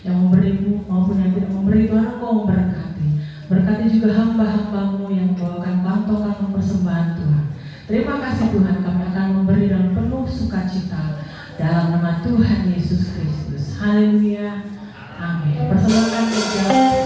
[SPEAKER 1] yang memberi-Mu maupun yang tidak memberi. Tuhan Engkau memberkati. Berkati juga hamba-hamba-Mu yang membawakan kantong-kantong persembahan Tuhan. Terima kasih Tuhan, kami akan memberi dengan penuh sukacita dalam nama Tuhan Yesus Kristus. Haleluya. Amin. Persembahan berjalan.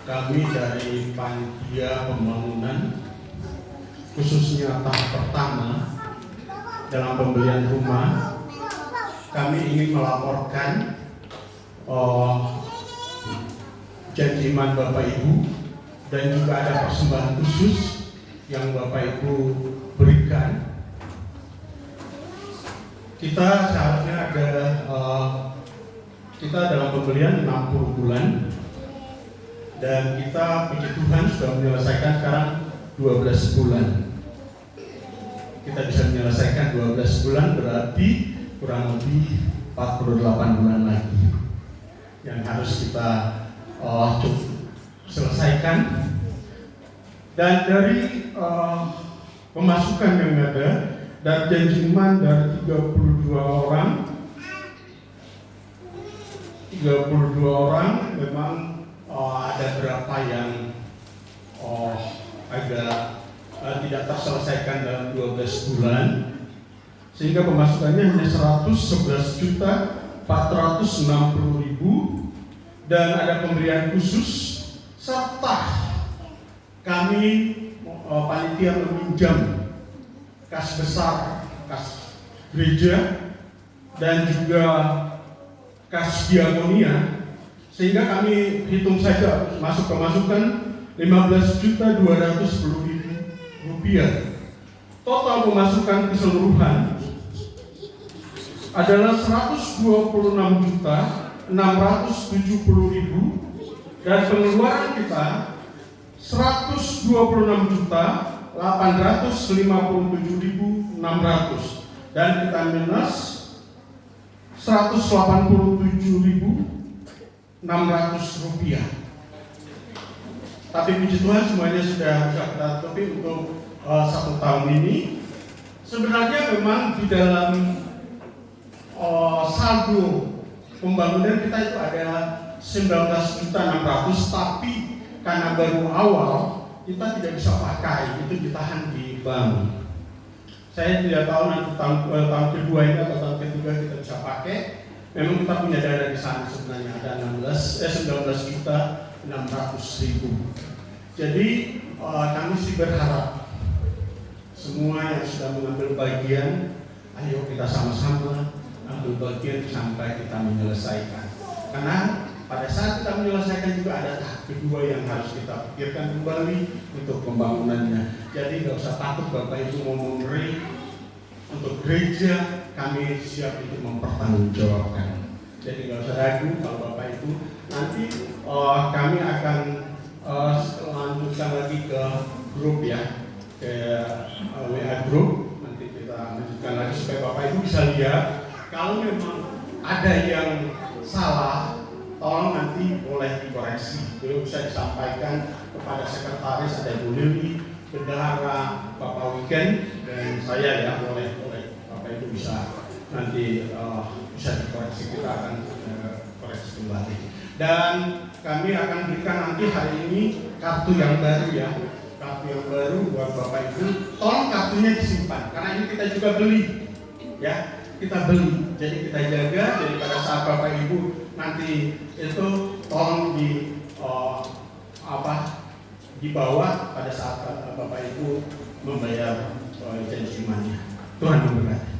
[SPEAKER 4] kami dari panitia pembangunan, khususnya tahap pertama dalam pembelian rumah, kami ingin melaporkan janji iman Bapak Ibu, dan juga ada persembahan khusus yang Bapak Ibu berikan. Kita seharusnya ada kita dalam pembelian 60 bulan, dan kita puji Tuhan sudah menyelesaikan sekarang 12 bulan. Kita bisa menyelesaikan 12 bulan, berarti kurang lebih 48 bulan lagi yang harus kita selesaikan. Dan dari pemasukan yang ada dari janji iman dari 32 orang memang ada berapa yang agak tidak terselesaikan dalam 12 bulan, sehingga pemasukannya hanya 111.460.000, dan ada pemberian khusus, serta kami panitia meminjam kas besar, kas gereja, dan juga kas diakonia, sehingga kami hitung saja masuk pemasukan 15.210.000 rupiah. Total pemasukan keseluruhan adalah 126.670.000, dan pengeluaran kita 126.857.600, dan kita minus 187.600 rupiah. Tapi puji Tuhan semuanya sudah kita tutupi untuk 1 tahun ini. Sebenarnya memang di dalam saldo pembangunan kita itu ada 19.600.000, tapi karena baru awal kita tidak bisa pakai, itu ditahan di bank. Saya tidak tahu nanti tahun kedua ini atau tahun ketiga kita bisa pakai. Memang kita punya dana di sana sebenarnya ada 19.600.000. Jadi kami sih berharap semua yang sudah mengambil bagian, ayo kita sama-sama ambil bagian sampai kita menyelesaikan. Karena pada saat kita menyelesaikan juga ada tahap kedua yang harus kita pikirkan kembali untuk pembangunannya. Jadi nggak usah takut Bapak Ibu mau memberi untuk gereja, kami siap untuk mempertanggungjawabkan. Jadi nggak usah ragu kalau Bapak Ibu. Nanti kami akan lanjutkan lagi ke grup ya, ke WA grup. Nanti kita lanjutkan lagi supaya Bapak Ibu bisa lihat. Kalau memang ada yang salah, tolong nanti boleh dikoreksi. Belum bisa disampaikan kepada sekretaris, ada Ibu Lili, bendahara, Bapak Wiken, dan saya ya, boleh Bapak Ibu bisa nanti bisa dikoreksi, kita akan koreksi kembali. Dan kami akan berikan nanti hari ini kartu yang baru ya, kartu yang baru buat Bapak Ibu. Tolong kartunya disimpan, karena ini kita juga beli ya, kita beli. Jadi kita jaga. Jadi pada saat Bapak Ibu nanti itu tolong dibawa pada saat Bapak Ibu membayar janji imannya. Tuhan memberkati.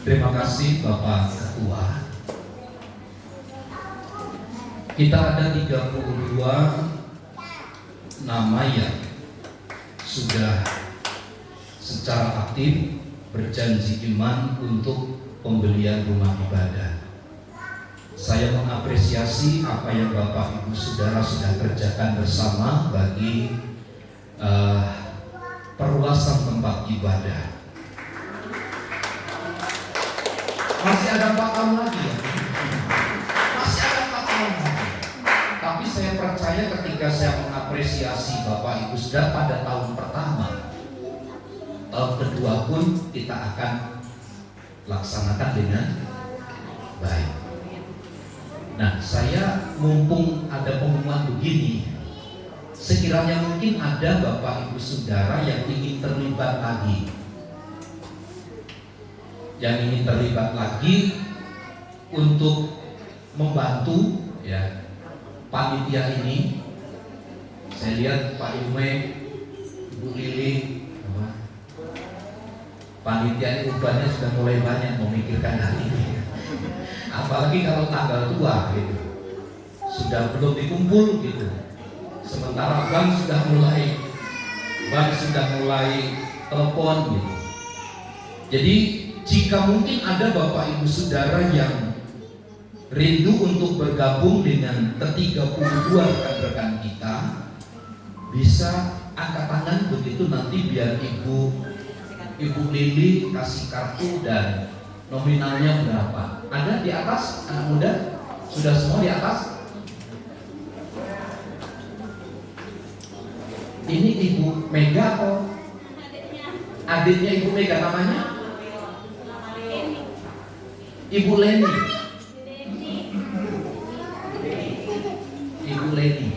[SPEAKER 2] Terima kasih Bapak Ketua. Kita ada 32 nama yang sudah secara aktif berjanji iman untuk pembelian rumah ibadah. Saya mengapresiasi apa yang Bapak Ibu Saudara sudah kerjakan bersama bagi perluasan tempat ibadah. Masih ada 4 tahun lagi ya? Masih ada 4 tahun lagi. Tapi saya percaya ketika saya mengapresiasi Bapak Ibu Saudara pada tahun pertama, tahun kedua pun kita akan laksanakan dengan baik. Nah, saya mumpung ada pengumuman begini, sekiranya mungkin ada Bapak Ibu Saudara yang ingin terlibat lagi, untuk membantu ya panitia ini. Saya lihat Pak Yume, Ibu Lili, panitia ini bebannya sudah mulai banyak memikirkan hal ini. Apalagi kalau tanggal tua gitu, sudah belum dikumpul gitu. Sementara bank sudah mulai telepon gitu. Jadi jika mungkin ada Bapak Ibu Saudara yang rindu untuk bergabung dengan ke-32 rekan-rekan kita, bisa angkat tangan begitu, nanti biar Ibu Lili kasih kartu dan nominalnya berapa. Ada di atas anak muda? Sudah semua di atas? Ini Ibu Mega atau adiknya Ibu Mega namanya? Ibu Leni. Ibu Leni.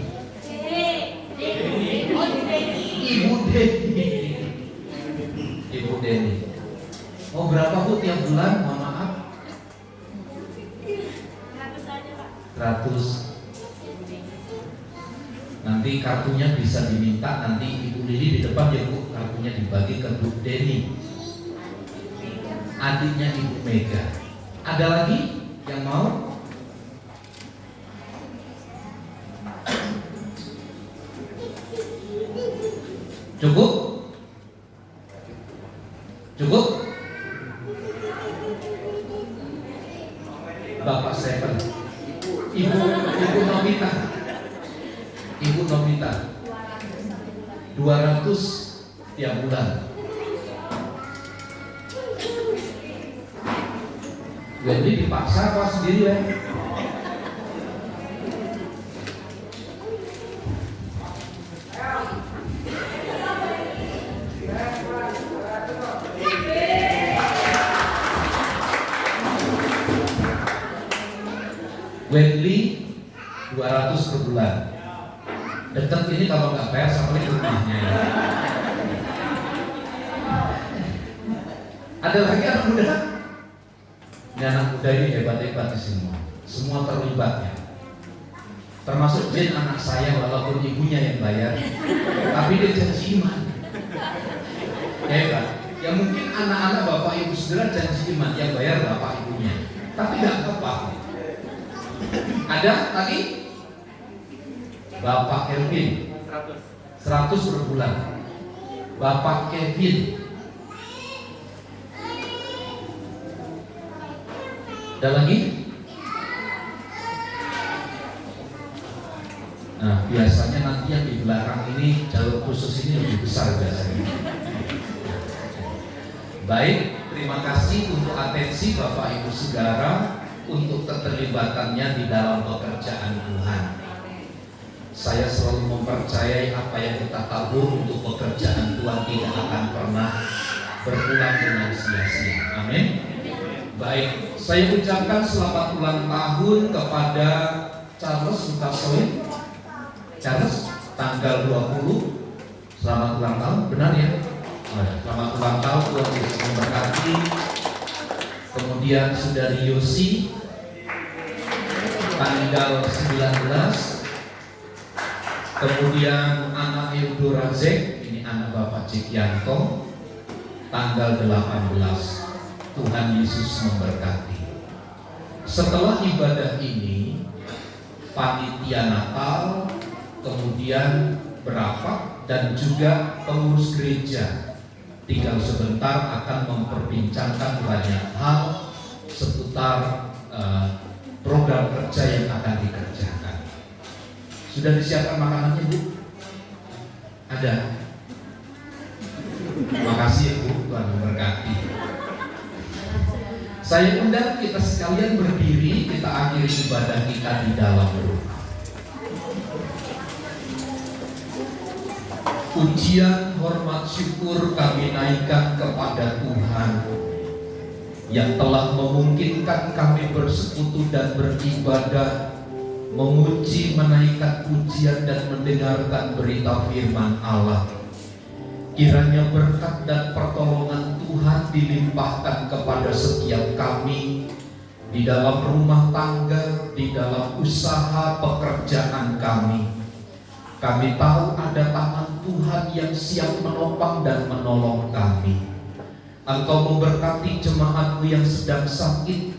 [SPEAKER 2] Ibu Deni. Oh, berapa Bu tiap bulan? Mohon maaf. 100. Nanti kartunya bisa diminta, nanti Ibu Lili di depan ya Bu, kartunya dibagi ke Bu Deni, adiknya Ibu Mega. Ada lagi yang mau? Cukup? Cukup? Bapak Stephen, Ibu Nomita, Ibu Nomita, 200 tiap bulan. Jadi dipaksa apa sendiri ya? Wendy 200 per bulan. Dekat ini kalau nggak bayar sama lebihnya. Ada lagi anak muda? Ini anak muda ini hebat-hebat di semua terlibatnya. Termasuk Jen anak saya, walaupun ibunya yang bayar, tapi dia janji iman. Hebat. Ya mungkin anak-anak Bapak Ibu Saudara janji iman, yang bayar Bapak Ibunya. Tapi nggak apa-apa. Ada lagi? Bapak Kevin 100 per bulan. Bapak Kevin. Ada lagi? Nah, biasanya nanti yang di belakang ini jalur khusus ini lebih besar biasanya. Baik, terima kasih untuk atensi Bapak Ibu Saudara untuk keterlibatannya di dalam pekerjaan Tuhan. Saya selalu mempercayai apa yang kita tabur untuk pekerjaan Tuhan tidak akan pernah berpulang dengan sia-sia. Amin. Baik, saya ucapkan selamat ulang tahun kepada Charles Mutasoin. Charles, tanggal 20. Selamat ulang tahun, benar ya? Selamat ulang tahun, Tuhan Yesus memberkati. Kemudian Saudari Yosi, tanggal 19. Kemudian anak Eudora Zek, ini anak Bapak Cikianto, tanggal 18. Tuhan Yesus memberkati. Setelah ibadah ini, panitia Natal, kemudian berapak, dan juga pengurus gereja tinggal sebentar akan memperbincangkan banyak hal seputar program kerja yang akan dikerjakan. Sudah disiapkan makanannya, Bu? Ada? Terima kasih, Bu. Tuhan memberkati. Saya undang kita sekalian berdiri, kita akhiri ibadah kita di dalam doa. Pujian, hormat, syukur kami naikkan kepada Tuhan yang telah memungkinkan kami bersekutu dan beribadah memuji, menaikkan pujian dan mendengarkan berita firman Allah. Kiranya berkat dan pertolongan Tuhan dilimpahkan kepada setiap kami di dalam rumah tangga, di dalam usaha pekerjaan kami. Kami tahu ada tangan Tuhan yang siap menopang dan menolong kami. Engkau memberkati jemaat-Mu yang sedang sakit,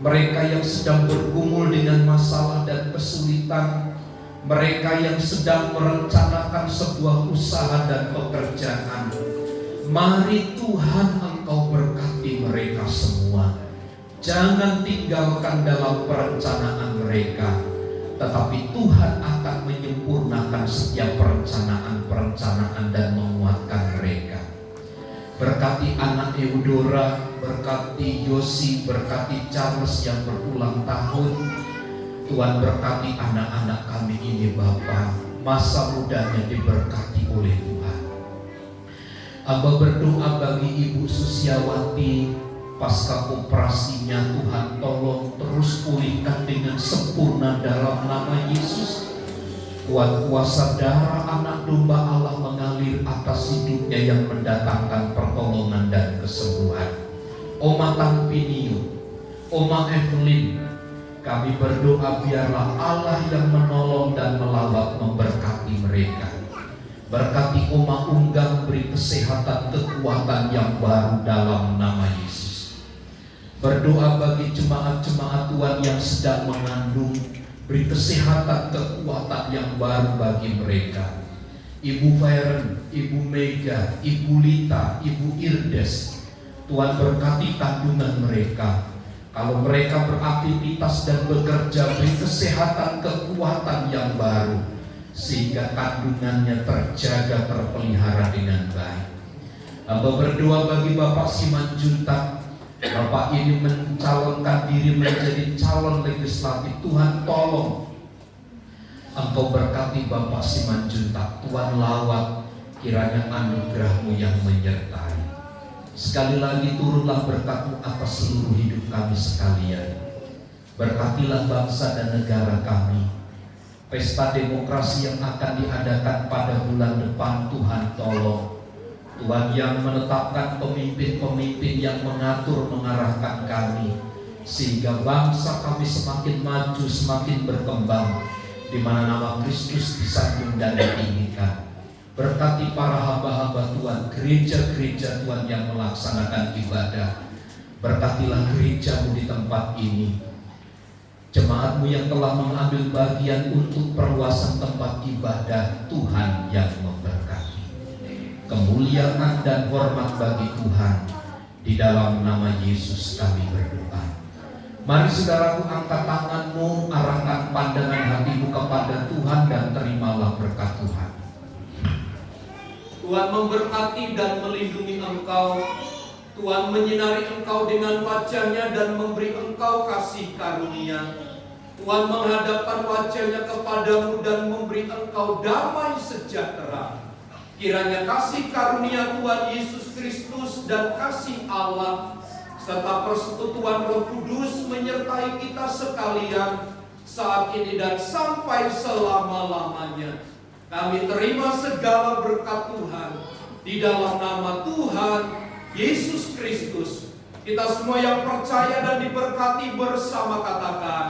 [SPEAKER 2] mereka yang sedang bergumul dengan masalah dan kesulitan, mereka yang sedang merencanakan sebuah usaha dan pekerjaan. Mari Tuhan Engkau berkati mereka semua. Jangan tinggalkan dalam perencanaan mereka, tetapi Tuhan akan menyempurnakan setiap perencanaan dan menguatkan mereka. Berkati anak Eudora, berkati Yosi, berkati Charles yang berulang tahun. Tuhan berkati anak-anak kami ini Bapa, masa mudanya diberkati oleh Tuhan. Amba berdoa bagi Ibu Susiawati, pasca operasinya Tuhan tolong terus pulihkan dengan sempurna dalam nama Yesus. Tuhan, kuasa darah anak domba Allah mengalir atas hidupnya yang mendatangkan pertolongan dan kesembuhan. Oma Tampinio, Oma Evelyn, kami berdoa biarlah Allah yang menolong dan melawat memberkati mereka. Berkati Oma Unggang, beri kesehatan, kekuatan yang baru dalam nama Yesus. Berdoa bagi jemaat-jemaat Tuhan yang sedang mengandung, beri kesehatan, kekuatan yang baru bagi mereka. Ibu Feren, Ibu Mega, Ibu Lita, Ibu Irdes, Tuhan berkati kandungan mereka. Kalau mereka beraktivitas dan bekerja, beri kesehatan, kekuatan yang baru, sehingga kandungannya terjaga, terpelihara dengan baik. Hamba berdoa bagi Bapak Simanjuntak. Bapak ini mencalonkan diri menjadi calon legislatif. Tuhan tolong Engkau berkati Bapak Simanjuntak. Tuhan lawat, kiranya anugerah-Mu yang menyertai. Sekali lagi turunlah berkat-Mu atas seluruh hidup kami sekalian. Berkatilah bangsa dan negara kami. Pesta demokrasi yang akan diadakan pada bulan depan, Tuhan tolong. Tuhan yang menetapkan pemimpin-pemimpin yang mengatur, mengarahkan kami, sehingga bangsa kami semakin maju, semakin berkembang, di mana nama Kristus disanjung dan ditinggikan. Berkati para hamba-hamba Tuhan, gereja-gereja Tuhan yang melaksanakan ibadah. Berkatilah gereja-Mu di tempat ini, jemaat-Mu yang telah mengambil bagian untuk perluasan tempat ibadah. Tuhan yang memberkati. Kemuliaan dan hormat bagi Tuhan. Di dalam nama Yesus kami berdoa. Mari saudaraku, angkat tanganmu, arahkan pandangan hatimu kepada Tuhan dan terimalah berkat Tuhan.
[SPEAKER 3] Tuhan memberkati dan melindungi engkau. Tuhan menyinari engkau dengan wajah-Nya dan memberi engkau kasih karunia. Tuhan menghadapkan wajah-Nya kepadamu dan memberi engkau damai sejahtera. Kiranya kasih karunia Tuhan Yesus Kristus dan kasih Allah serta persekutuan Roh Kudus menyertai kita sekalian saat ini dan sampai selama-lamanya. Kami terima segala berkat Tuhan di dalam nama Tuhan Yesus Kristus. Kita semua yang percaya dan diberkati bersama katakan